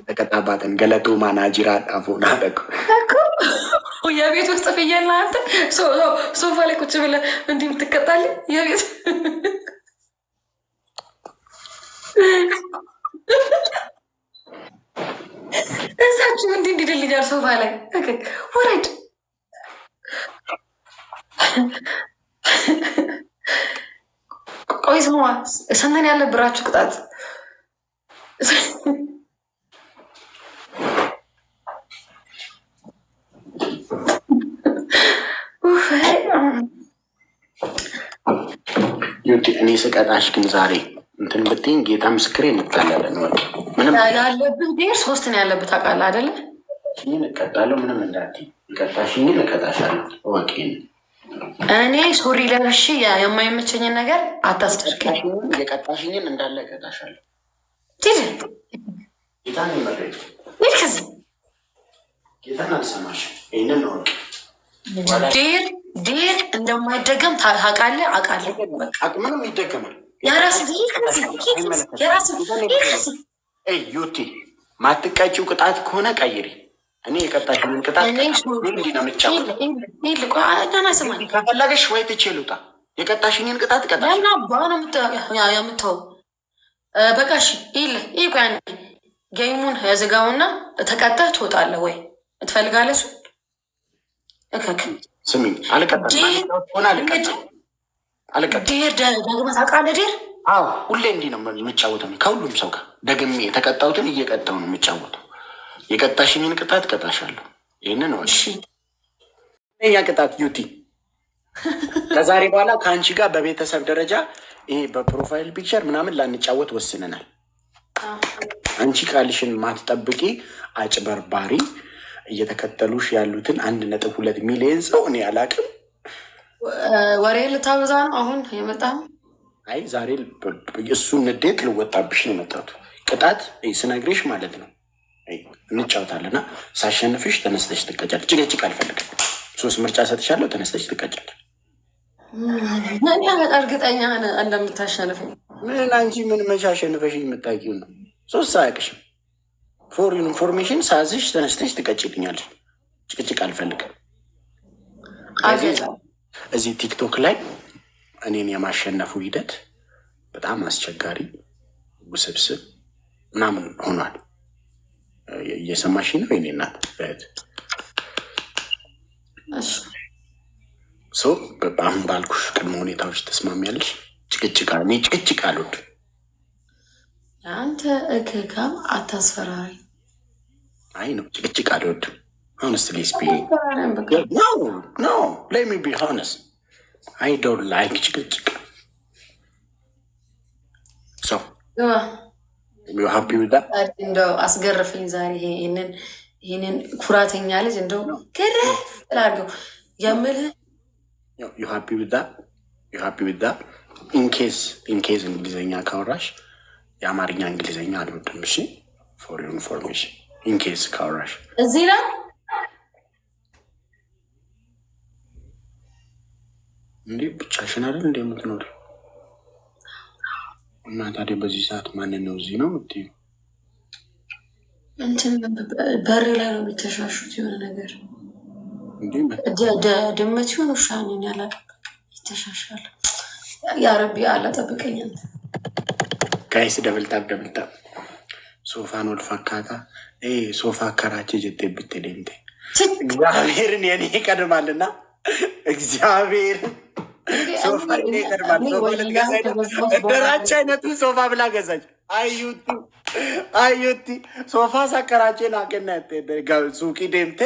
ተቀጣባትን ገለቶ ማናጅራ ዳፎ ናደቁ የቤት ውስጥ ፍየል አንተ ሶፋ ላይ ቁጭ ብለህ እንዲህ የምትቀጣልኝ የቤት እዛችሁ እንዲህ እንዲድልኛል ሶፋ ላይ ወረድ። ቆይ ስማ ሰነን ያለብራችሁ ቅጣት እኔ ስቀጣሽ ግን ዛሬ እንትን ብትይኝ ጌታ ምስክሬ እንጣላለን። ምንም ያለብህ ዴር ሶስት ነው ያለብህ ታውቃለህ አይደለ? ይህን እቀጣለሁ ምንም እንዳትዪ። ቀጣሽኝን እቀጣሻለሁ ወቂ። እኔ ሱሪ ለብሼ የማይመቸኝን ነገር አታስደርገኝ። የቀጣሽኝን እንዳለ እቀጣሻለሁ። ጌታን ይመረጭ ጌታን አልሰማሽም። ይህንን ወቂ። ዴር እንደማይደገም ታውቃለህ። ምንም ይደገማል። ዩቲ ማትቀጪው ቅጣት ከሆነ ቀይሪ። እኔ የቀጣሽኝን ቅጣት ከፈለገሽ ወይ ትቼ ልውጣ። የቀጣሽኝን ቅጣት የምትተው በቃ እሺ። ጌሙን ያዘጋውና ተቀጣህ ትወጣለህ ወይ ትፈልጋለህ? ስሚኝ አልቀጣም። ዴር ደግመህ ታውቃለህ? ዴር ሁሌ እንዲህ ነው የምጫወተው። ከሁሉም ሰው ጋር ደግሜ የተቀጣሁትን እየቀጣሁ ነው የምጫወተው። የቀጣሽኝን ቅጣት ቀጣሻለሁ። ይህንን ያ ቅጣት ዩቲ ከዛሬ በኋላ ከአንቺ ጋር በቤተሰብ ደረጃ ይሄ በፕሮፋይል ፒክቸር ምናምን ላንጫወት ወስነናል። አንቺ ቃልሽን ማትጠብቂ አጭበርባሪ፣ እየተከተሉሽ ያሉትን 1.2 ሚሊዮን ሰው እኔ አላቅም። ወሬ ልታበዛ ነው አሁን የመጣ? አይ ዛሬ እሱን ንዴት ልወጣብሽ ነው የመጣቱ። ቅጣት ስነግርሽ ማለት ነው። እንጫወታለና ሳሸንፍሽ ተነስተሽ ትቀጫለሽ። ጭቅጭቅ አልፈልግም። 3 ምርጫ ሰጥሻለሁ። ተነስተሽ ትቀጫለሽ። እርግጠኛ እንደምታሸንፈኝ ምን? አንቺ ምን መቼ አሸንፈሽ የምታውቂው ነው? 3 ሳያቅሽም ፎር ኢንፎርሜሽን ሳዝሽ ተነስተሽ ትቀጭልኛለሽ። ጭቅጭቅ አልፈልግም። እዚህ ቲክቶክ ላይ እኔን የማሸነፉ ሂደት በጣም አስቸጋሪ፣ ውስብስብ ምናምን ሆኗል። እየሰማሽ ነው የኔ እናት እህት? ሰው አሁን ባልኩሽ ቅድመ ሁኔታዎች ተስማሚያለሽ? እኔ ጭቅጭቅ አልወድም። አንተ እክካም አታስፈራሪ። አይ ነው ጭቅጭቅ አልወድም። honestly speaking no let me be honest, I don't like ጭቅጭቅ. so you happy with that? እንደው አስገርፈኝ ዛሬ ይሄንን ኩራተኛ ልጅ እንደው ገረፍ ላድርገው የምልህ። you happy with that? in case እንግሊዘኛ ካወራሽ የአማርኛ እንግሊዘኛ አልወድም። እሺ for your information in case ካወራሽ እዚህ ላይ እንዴ ብቻሽን አይደል እንደ የምትኖር? እና ታዲያ በዚህ ሰዓት ማንን ነው እዚህ ነው የምትይው? እንትን በር ላይ ነው የሚተሻሹት የሆነ ነገር እንዴ ድመት ይሆን ውሻ ነኝ አላውቅም። ይተሻሻል። ያ ረቢ አለ ጠብቀኛል። ጋይስ ደብልታብ ሶፋን ወልፋካታ ሶፋ ከራቼ ጀቴ ብትሌንቴ እግዚአብሔርን የኔ ይቀድማልና እግዚአብሔርን ሶፋ እኔ ይቀድማል። ደራቻ አይነቱ ሶፋ ብላ ገዛች። አዩቲ ሶፋ ሳከራቼ ናቀናቴ ሱቂ ደምቴ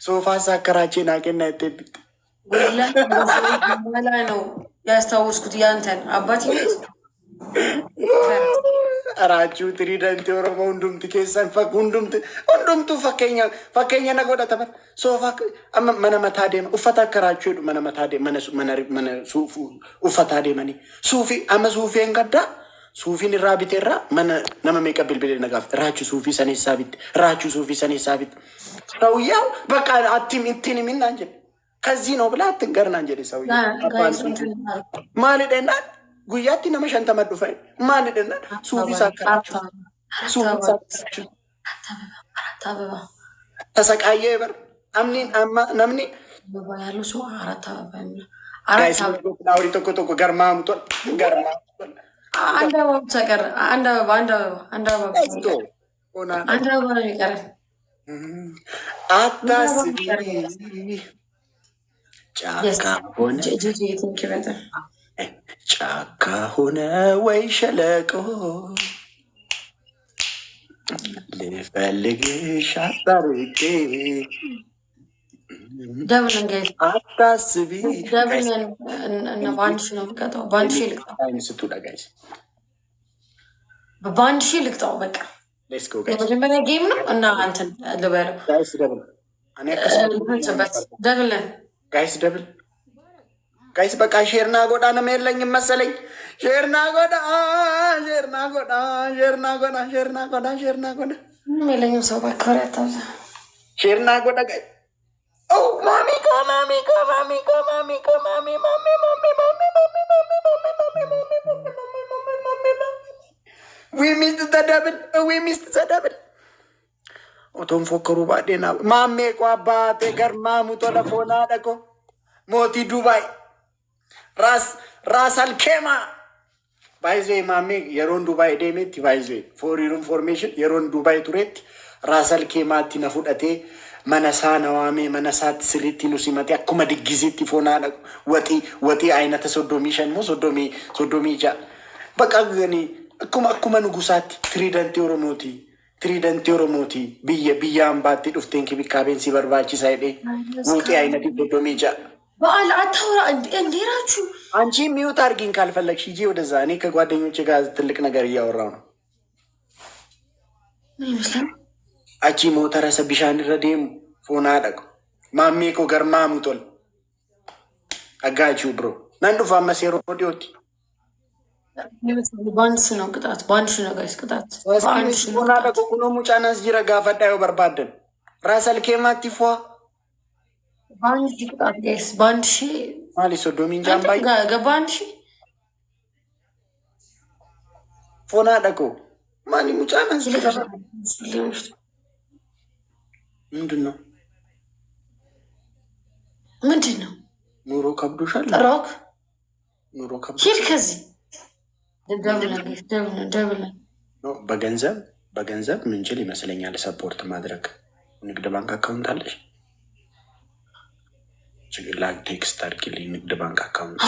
ሶፋ ሳከራቼ ናቀናቴ ብት ወላ ነው ያስታወስኩት ያንተን አባቴ ቤት አራችሁ ትሪደንት ኦሮሞ ሁንዱምት ኬሰን ሁንዱምቱ ፈከኛ ነጎዳ ተበት ሶፋ መነመታ ዴመ ኡፈታ ከራችሁ ሄዱ መነመታ ዴ መነ ሱፉ ኡፈታ ዴመኒ ሱፊ አመ ሱፊ እንገዳ ሱፊን ራቢቴራ መነ ነመ ሜቀብል ቢል ነጋፍ ራችሁ ሱፊ ሰኔ ሳቢት ራችሁ ሱፊ ሰኔ ሳቢት ሰውያው በቃ አቲም እንትን ምን አንጀ ከዚህ ነው ብላ አትንገርና አንጀ ሰውያው ማለደና ጉያቲ ነመሸንተ መዱፋይ ማንደና ሱፊ ሳከራችሁ አበባ ተሰቃየ በር አምኒን አማ ነምኒ ያሉ ሰው አራት አበባ አውሪ ተቆ ገርማምቶ አንድ አበባ ተቀር አንድ አበባ ነው ይቀራል። አታስቢ ጫካ ሆነ ወይ ሸለቆ ልፈልግሽ አጣርቄ ደብል እንገል አታስቢ ደብል እና ባንድ ሺህ ነው የምቀጣው። ባንድ ሺህ ልቅጣው በባንድ ሺህ ልቅጣው። በቃ የመጀመሪያ ጌም ነው እና አንተን ልበለው ደብል ጋይስ በቃ ሼርና ጎዳ ነው የለኝም መሰለኝ። ሼርና ጎዳ ምንም የለኝም። ሰው ባካሪ አታብዛ። ሼርና ጎዳ ጋይ ሚስት ተደብል ኦቶን ፎከሩ ባዴና ማሜ ቋባቴ ገርማሙ ቶለፎና ደቆ ሞቲ ዱባይ ራስ አልኬማ ባይዞ ማሜ የሮን ዱባይ ዴሜት ባይዞ ፎር ኢንፎርሜሽን የሮን ዱባይ ቱሬት ራስ አልኬማ ቲነፉደቴ መነሳ ነዋሜ መነሳት ስሪቲ ኑሲመቴ አኩመ ድጊዚት ፎና ወጢ አይነተ ሶዶሚ ሸንሞ ሶዶሚ ጃ በቃ ገኒ አኩመ ንጉሳት ትሪደንቲ ኦሮሞቲ ብየ አምባቲ ዱፍቴን ኪቢካቤን ሲበርባቺ ሳይዴ ውጤ አይነት ሶዶሚ ጃ በዓል አታውራ እንዴ ናችሁ? አንቺ ሚውት አድርጊኝ ካልፈለግሽ ሂጂ ወደዛ። እኔ ከጓደኞቼ ጋር ትልቅ ነገር እያወራው ነው። ምን ይመስላል? አቺ ሞተረሰ ቢሻን ረዴም ፎና ደቁ ማሜ ኮ ገርማ ሙቶል አጋችሁ ብሮ ናንዱ ፋመሴሮ ዲዮቲ ባንድሽ ነው ቅጣት፣ ባንድሽ ነው ጋይስ ቅጣት። ፎና ደቁ ኩኖ ሙጫናስ ጅረ ጋፈዳዩ በርባደን ራሰል ኬማቲፏ ባንድ ቅጣት ጋይስ። ባንድሽ ማሊሶ ዶሚን ጃምባይ ገባንድሽ ፎና ደቁ ማኒ ሙጫናስ ምንድን ነው? ምንድን ነው? ኑሮ ከብዶሻል? ጥሮክ ኑሮ ከብዶ ሂድ ከዚህ ደብል በገንዘብ ምንችል ይመስለኛል ሰፖርት ማድረግ። ንግድ ባንክ አካውንት አለሽ? ችግላ ቴክስት አድርጊልኝ። ንግድ ባንክ አካውንት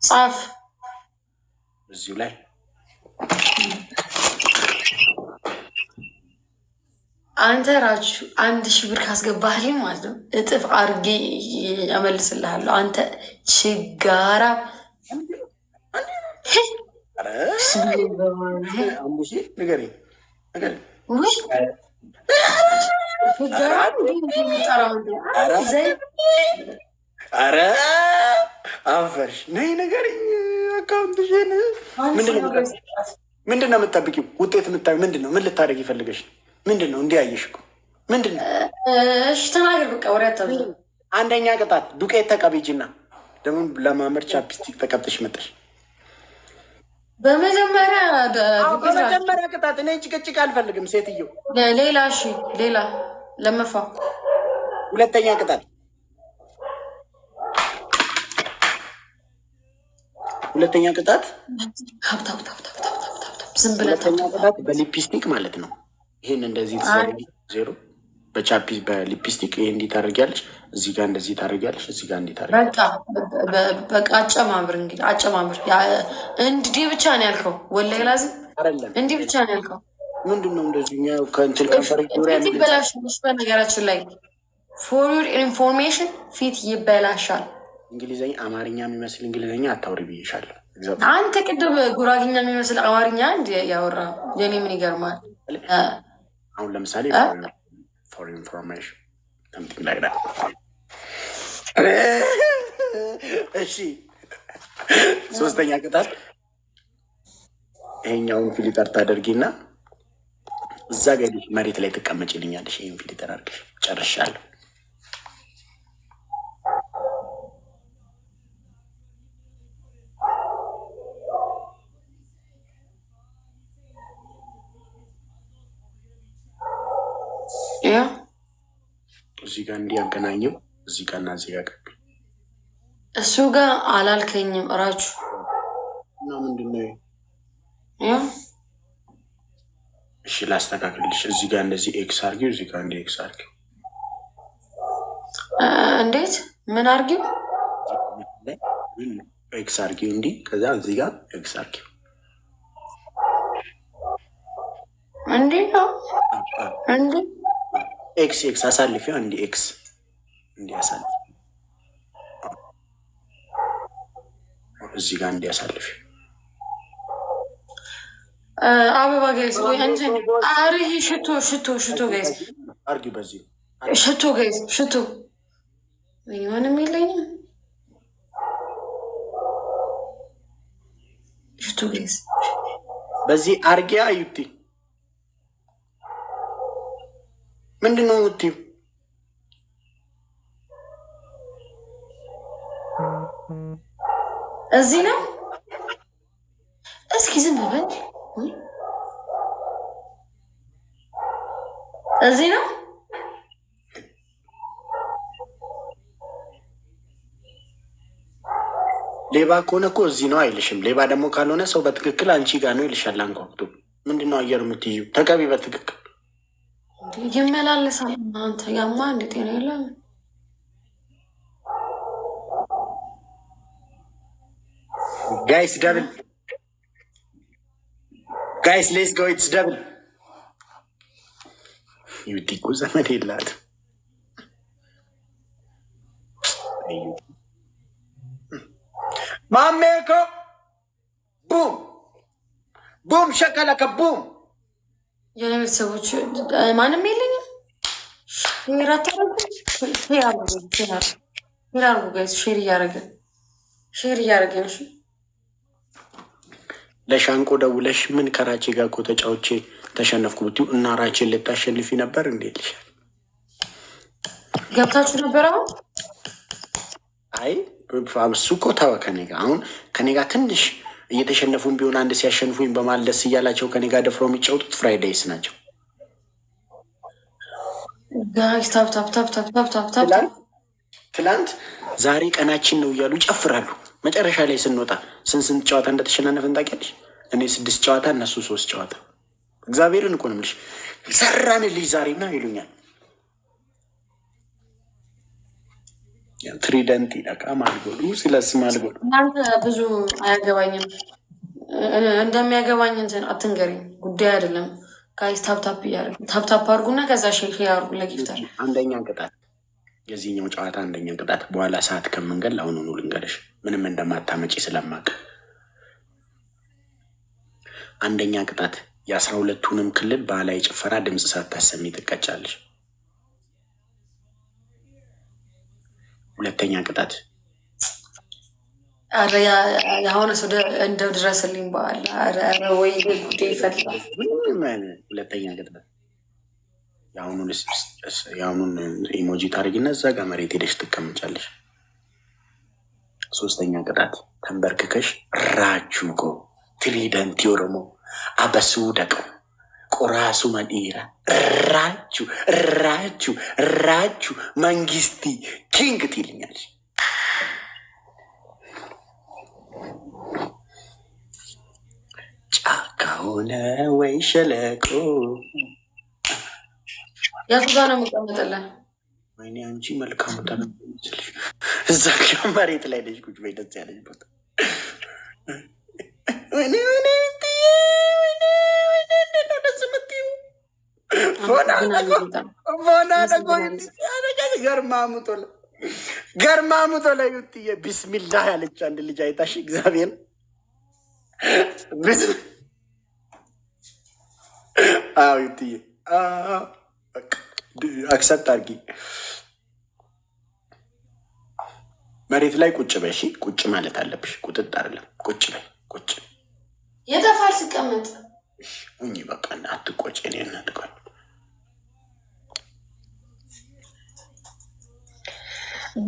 ጻፍ እዚሁ ላይ አንተ ራችሁ 1000 ብር ካስገባህልኝ ማለት ነው እጥፍ አርጌ ያመልስልሃለሁ። አንተ ችጋራ አረ አፈርሽ ነይ ንገሪኝ። አካውንትሽን ምንድን ነው የምትጠብቂው? ውጤት የምታዩ ምንድን ነው? ምን ልታደርግ ይፈልገሽ? ምንድን ነው እንዲያየሽ እኮ ምንድን ነው? እሺ ተናገር በቃ ወሬ አታብዛ። አንደኛ ቅጣት ዱቄት ተቀቢጅና ደግሞ ለማመር ቻፕስቲክ ተቀብተሽ መጠሽ። በመጀመሪያ ቅጣት እኔ ጭቅጭቅ አልፈልግም ሴትዮ። ሌላ እሺ ሌላ ለመፋ ሁለተኛ ቅጣት ዝም ብለህ ሁለተኛ ቅጣት በሊፕስቲክ ማለት ነው። ይሄን እንደዚህ ተዘርጊ ዜሮ በሊፕስቲክ ይሄ እንዲህ ታደርጊያለሽ፣ እዚህ ጋር እንደዚህ ታደርጊያለሽ፣ እዚህ ጋር እንዲህ ታደርጊያለሽ። በቃ አጨማምር እንግዲህ አጨማምር። እንዲህ ብቻ ነው ያልከው? ወላሂ ላዝም እንዲህ ብቻ ነው ያልከው? ምንድን ነው እንደዚህ ከእንትን ከንፈር ዙሪያ ይበላሽ። በነገራችን ላይ ፎር ዩር ኢንፎርሜሽን ፊት ይበላሻል። እንግሊዝኛ አማርኛ የሚመስል እንግሊዝኛ አታውሪ ብዬሻለሁ። አንተ ቅድም ጉራግኛ የሚመስል አማርኛ እንዲ ያወራ የኔ ምን ይገርማል? አሁን ለምሳሌ ፎር ኢንፎርሜሽን something like that። እሺ ሶስተኛ ቅጣት ይሄኛውን ፊልተር ታደርጊና እዛ ጋር መሬት ላይ ትቀመጭልኛለሽ። ይሄን ፊልተር አድርገሽ ጨርሻለሁ። እዚህ ጋር እንዲያገናኘው እዚህ ጋር እና እዚህ ጋር እሱ ጋር አላልከኝም እራችሁ እና ምንድን ነው? እሺ ላስተካክልልሽ። እዚህ ጋር እንደዚህ ኤክስ አርጊው፣ እዚህ ጋር እንደ ኤክስ አርጊው። እንዴት ምን አርጊው? ኤክስ አርጊው እንዲህ፣ ከዛ እዚህ ጋር ኤክስ አርጊው። እንዲህ ነው እንዲህ ኤክስ አሳልፊው፣ እንዲህ ኤክስ እንዲህ አሳልፊው፣ እዚህ ጋር እንዲህ አሳልፊው። አበባ ጋይዝ ወይ እንትን አሪህ ሽቶ ጋይዝ አርጊው፣ በዚህ ሽቶ ጋይዝ ሽቶ ወይ ምንም የለኝም። ሽቶ ጋይዝ በዚህ አርጊያ አዩቲ ምንድን ነው የምትይው? እዚህ ነው። እስኪ ዝም በል። እዚህ ነው። ሌባ ከሆነ እኮ እዚህ ነው አይልሽም። ሌባ ደግሞ ካልሆነ ሰው በትክክል አንቺ ጋር ነው ይልሻል። አንኳኩቶ ምንድን ነው አየር የምትይው? ተቀቢ በትክክል ይመላለሳል። አንተ ያማ እንደ ጤና የለም። ጋይስ ደብል ጋይስ ሌትስ ጎ ኢትስ ደብል። ዩቲ እኮ ዘመድ የላት ማሜኮ ቡም ቡም ሸከለከ ቡም። የኔ ቤተሰቦች ማንም የለኝም። ሼር እያደረገ ነው። ለሻንቆ ደውለሽ ምን ከራቼ ጋር እኮ ተጫውቼ ተሸነፍኩ ብትይው እና ራቼን ልታሸንፊ ነበር እንዴ ልሻል ገብታችሁ ነበር። አሁን አይ እሱ እኮ ተወ ከኔ ጋር። አሁን ከኔ ጋር ትንሽ እየተሸነፉን ቢሆን አንድ ሲያሸንፉኝ በማለት ደስ እያላቸው ከኔ ጋር ደፍረው የሚጫወቱት ፍራይዴይስ ናቸው። ትላንት ዛሬ ቀናችን ነው እያሉ ይጨፍራሉ። መጨረሻ ላይ ስንወጣ ስንት ጨዋታ እንደተሸናነፍን ታውቂያለሽ? እኔ 6 ጨዋታ እነሱ 3 ጨዋታ። እግዚአብሔርን እኮ ነው የምልሽ። ሰራንልሽ ዛሬ ና ይሉኛል። ትሪደንት ይነቃ ማልጎሉ ስለስ ማልጎሉ እናንተ ብዙ አያገባኝም። እንደሚያገባኝ እንትን አትንገሪኝ። ጉዳይ አይደለም። ጋይስ ታፕታፕ እያደረግ ታፕታፕ አድርጉና ከዛ ሼክ ያርጉ ለጊፍታል። አንደኛ ቅጣት የዚህኛው ጨዋታ አንደኛ ቅጣት በኋላ ሰዓት ከምንገል አሁኑኑ ልንገርሽ፣ ምንም እንደማታመጪ ስለማቅ። አንደኛ ቅጣት የ12ቱንም ክልል ባህላዊ ጭፈራ ድምፅ ሳታሰሚ ትቀጫለሽ። ሁለተኛ ቅጣት የሆነ ሰው እንደው ድረስልኝ በኋላ ወይ ጉዴ ይፈልጋል። ሁለተኛ ቅጣት የአሁኑን ኢሞጂ ታደርጊና እዛ ጋር መሬት ሄደሽ ትቀምጫለሽ። ሶስተኛ ቅጣት ተንበርክከሽ ራቹቆ ትሪደንቲ ኦሮሞ አበሱ ደቀው ቆራሱ መዲራ ራቹ መንግስቲ ኪንግ ትይልኛለሽ። ጫካ ሆነ ወይ ሸለቆ የቱ ጋ ነው የምቀመጥልህ? ወይኔ አንቺ መልካም ተመስልሽ እዛ መሬት ላይ ልጅ ቁጭ በይ፣ ደስ ያለሽ ቦታ። ገርማሙቶ ላይ ዩትዬ ቢስሚላህ ያለች አንድ ልጅ አይታሽ እግዚአብሔር ዩትዬ አክሰፕት አድርጊ። መሬት ላይ ቁጭ በይ። እሺ ቁጭ ማለት አለብሽ። ቁጥጥ አይደለም። ቁጭ በይ። ቁጭ የጠፋል ስቀመጥ ሁኚ። በቃ አትቆጭ። እኔ እናድቀል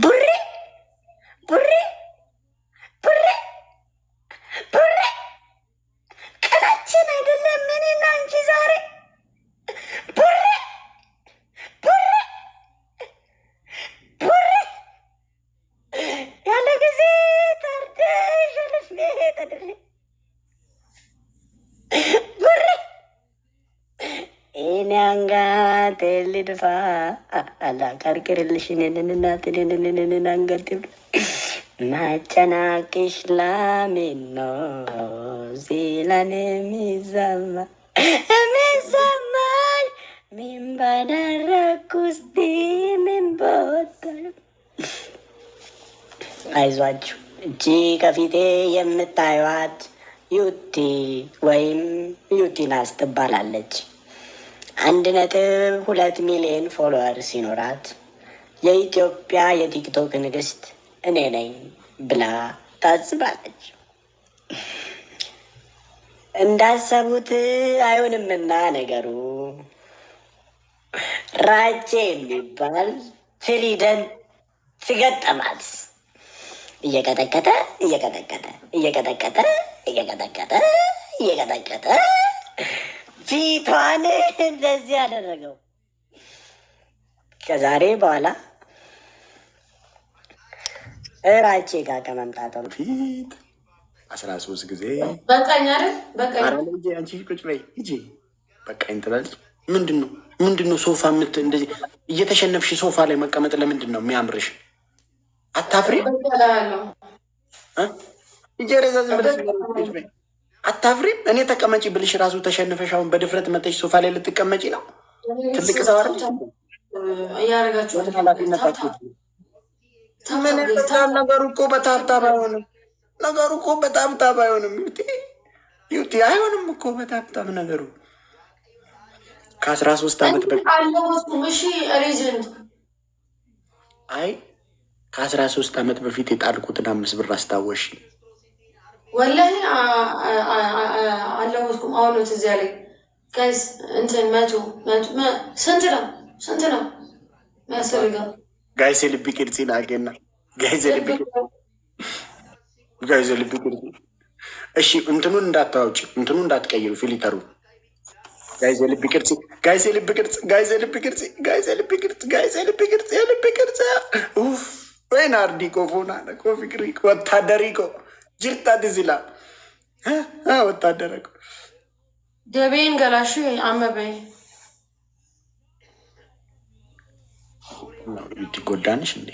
ቡሬ ቡሬ ቡሬ ቡሬ ቀናችን አይደለም። እኔና አንቺ ዛሬ ቡሬ ያለ ጊዜ ታርደሽ ቡሬ እኔ አንጋት ልድፋ አላቀርቅርልሽ ንንናትንንንን አንገት ማጨናቅሽ ላሜኖ ሲላን የሚሰማኝ ምን ባደረግኩ እስቲ ምን በወጣሁ። አይዟችሁ እጅ ከፊቴ የምታዩት ዩቲ ወይም ዩቲናስ ትባላለች። 1.2 ሚሊዮን ፎሎወር ሲኖራት የኢትዮጵያ የቲክቶክ ንግስት እኔ ነኝ ብላ ታስባለች። እንዳሰቡት አይሆንምና ነገሩ ራቼ የሚባል ትሪደንት ገጠማት። እየቀጠቀጠ ፊቷን እንደዚህ ያደረገው። ከዛሬ በኋላ ራቼ ጋር ከመምጣቷ በፊት 13 ጊዜ በቃኝ አይደል? በቃኝ። አንቺ ቁጭ በይ ሂጂ በቃኝ ትላለች። ምንድን ነው ሶፋ እንደዚህ እየተሸነፍሽ ሶፋ ላይ መቀመጥ ለምንድን ነው የሚያምርሽ? አታፍሪም? አታፍሪም? እኔ ተቀመጪ ብልሽ ራሱ ተሸንፈሽ አሁን በድፍረት መተሽ ሶፋ ላይ ልትቀመጪ ነው? ትልቅ ሰው አይደል? እያደረጋችሁ ምን ነገሩ እኮ በታብታብ አይሆንም። ነገሩ እኮ በታብታብ አይሆንም። ዩቲ አይሆንም እኮ በታብታብ ነገሩ። ከ13 ዓመት በፊት እሺ ሪዝን አይ ከ13 ዓመት በፊት የጣልኩትን 5 ብር አስታወሽ? ወላሂ አለወስኩም። አሁን ነው ትዝ ያለኝ ጋይስ። እንትን ስንት ነው የሚያስፈልገው? ጋይስ የልብ ቅርጽ ናቄና ጋይስ የልብ ቅርጽ። እሺ እንትኑን እንዳታወጪ፣ እንትኑ እንዳትቀይሩ፣ ፊልተሩ ጋይስ የልብ ቅርጽ፣ ጋይስ የልብ ቅርጽ፣ ጋይስ የልብ ቅርጽ፣ ጋይስ የልብ ቅርጽ፣ ጋይስ የልብ ቅርጽ፣ የልብ ቅርጽ። ኡፍ ወይ ናርዲኮ ፎና ነኮ ፍቅሪኮ ወታደሪኮ ጅርታ ትዝላ ወታደረኮ ደቤን ገላሽ አመበኝ ጎዳንሽ እንዴ?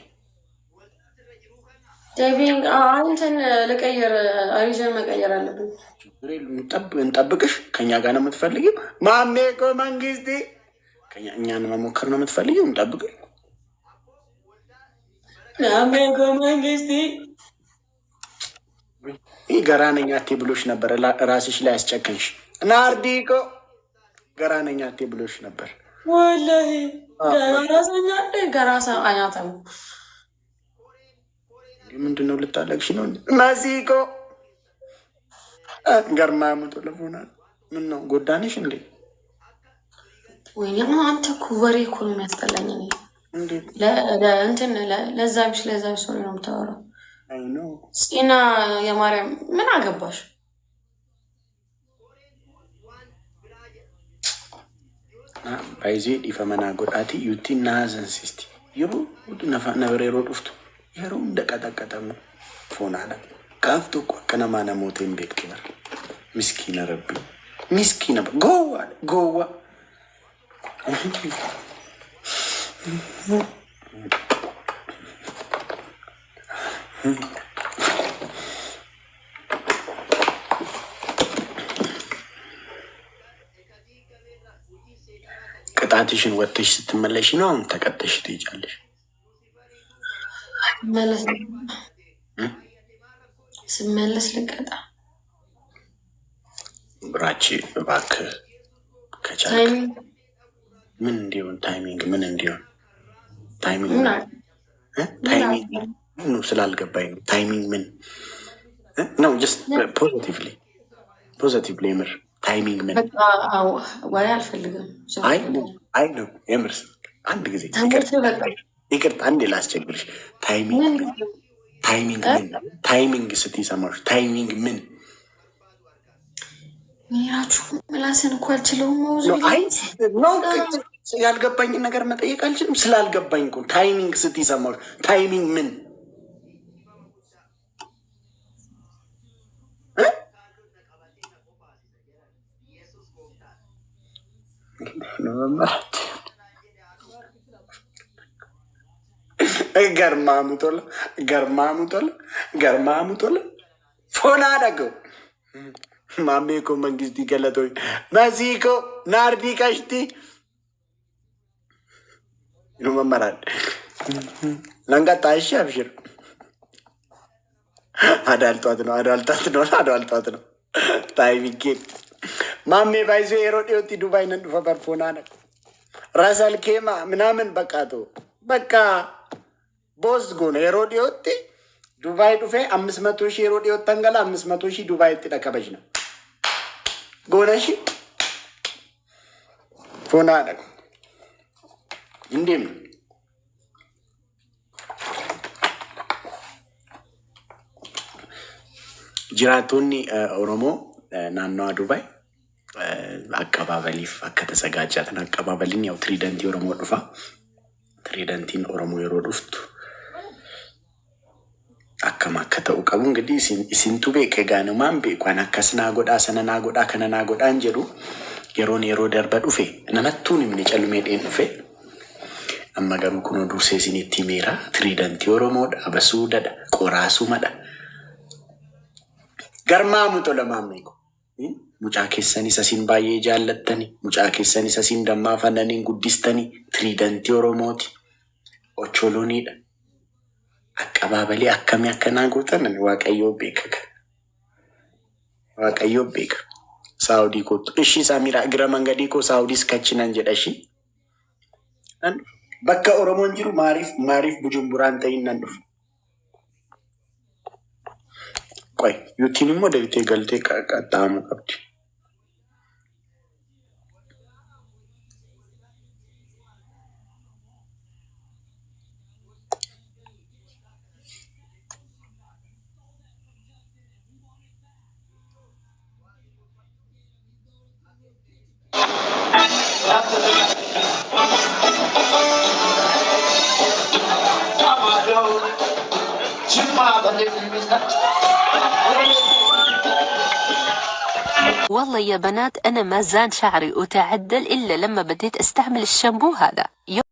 ደቤን እንትን ልቀየር፣ ሪዥን መቀየር አለብን። እንጠብቅሽ። ከኛ ጋር ነው የምትፈልጊው? ማሜ እኮ መንግስቴ እኛን መሞከር ነው የምትፈልጊው? እንጠብቅሽ። ማሜ እኮ መንግስቴ ይህ ገራነኛቴ ብሎሽ ነበር። ራስሽ ላይ ያስጨከንሽ ናርዲቆ ገራነኛቴ ብሎሽ ነበር። ወላሂ ገራሰኛ ገራሳ አያተም ምንድነው? ልታለቅሽ ነው? መሲቆ ገርማሙ ተለፎናል። ምን ነው ጎዳንሽ እንዴ? ወይኔ አንተ እኮ ወሬ እኮ ነው የሚያስጠላኝ። እንትን ለዛ ቢስ ወሬ ነው የምታወራው። ፂና የማርያም ምን አገባሽ? ባይዜ ዲፈመና ጎዳቲ ዩቲ ናዘን ሲስቲ ይሩ ነብሬ ሮ ዱፍቱ የሩ እንደቀጠቀጠሙ ፎናለ ካፍቱ እኮ ከነማ ነሞቴን ቤት ክበር ምስኪነ ረቢ ምስኪነ ጎዋ ቅጣትሽን ወጥተሽ ስትመለሽ ነው። አሁን ተቀጠሽ ትሄጃለሽ። ስመለስ ልቀጣ ብራቺ እባክህ ከቻልክ ምን እንዲሆን ታይሚንግ ምን እንዲሆን ታይሚንግ ነው ስላልገባኝ ነው። ታይሚንግ ምን ነው? ጀስት ፖዚቲቭሊ የምር ታይሚንግ ምን ወይ አልፈልግም። አይ ነው የምር አንድ ጊዜ ይቅርታ አንዴ ላስቸግርሽ። ታይሚንግ ስትሰማሽ ታይሚንግ ምን ሚራችሁ ምላስን እኮ አልችለውም። ያልገባኝን ነገር መጠየቅ አልችልም። ስላልገባኝ እኮ ታይሚንግ ስትሰማሽ ታይሚንግ ምን ገርማሙቶላ ፎና ደገው ማሜ እኮ መንግስት ገለቶኝ መሲኮ ናርዲ ቀሽቲ መመራል ለንጋጣ እሺ አብሽር አዳልጧት ነው ታይሚንግ ማሜ ባይዞ የሮዴዮቲ ዱባይ ነንዱፈ በርፎና ነ ራሳል ኬማ ምናምን በቃቶ በቃ ቦዝ ጎነ የሮዴዮቲ ዱባይ ዱፌ 500,000 የሮዴዮት ተንገላ 500,000 ዱባይ ትደከበጅ ነው ጎነሺ ፎና ነ እንዴም ጅራቶኒ ኦሮሞ ናናዋ ዱባይ አቀባበሊፍ ከተዘጋጃትን አቀባበልን ያው ትሪደንቲ ኦሮሞ ዱፋ ትሪደንቲን ኦሮሞ የሮ ዱፍቱ አከማከተው ቀቡ እንግዲህ ሲንቱ ቤከ ጋነማን ቤኳን አከስና ጎዳ ሰነና ጎዳ ከነና ጎዳ እንጀዱ የሮን የሮ ደርበ ዱፌ ነመቱን ምን ጨልሜ ዴን ዱፌ አማገሩ ኩኖ ዱሴ ሲኒቲ ሜራ ትሪደንቲ ኦሮሞ አበሱ ደዳ ቆራሱ መዳ ገርማሙቶ ለማሜኮ ሙጫ ኬሰኒ ሰሲን ባዬ ጃለተኒ ሙጫ ኬሰኒ ሰሲን ደማ ፈነኒን ጉዲስተኒ ትሪደንቲ ኦሮሞቲ ኦቾሎኒዳ أكبابلي أكمي أكناغوتن واقعيو بيك سعودي كوت إشي ساميرا أجرا منغديكو سعودي سكتشنان جداشي بكا أورمون جيرو معرف بجمبران تاين نندف كوي يوتيني مو دبتي غلطي كاتامو قبدي والله يا بنات أنا ما زاد شعري وتعدل إلا لما بديت أستعمل الشامبو هذا.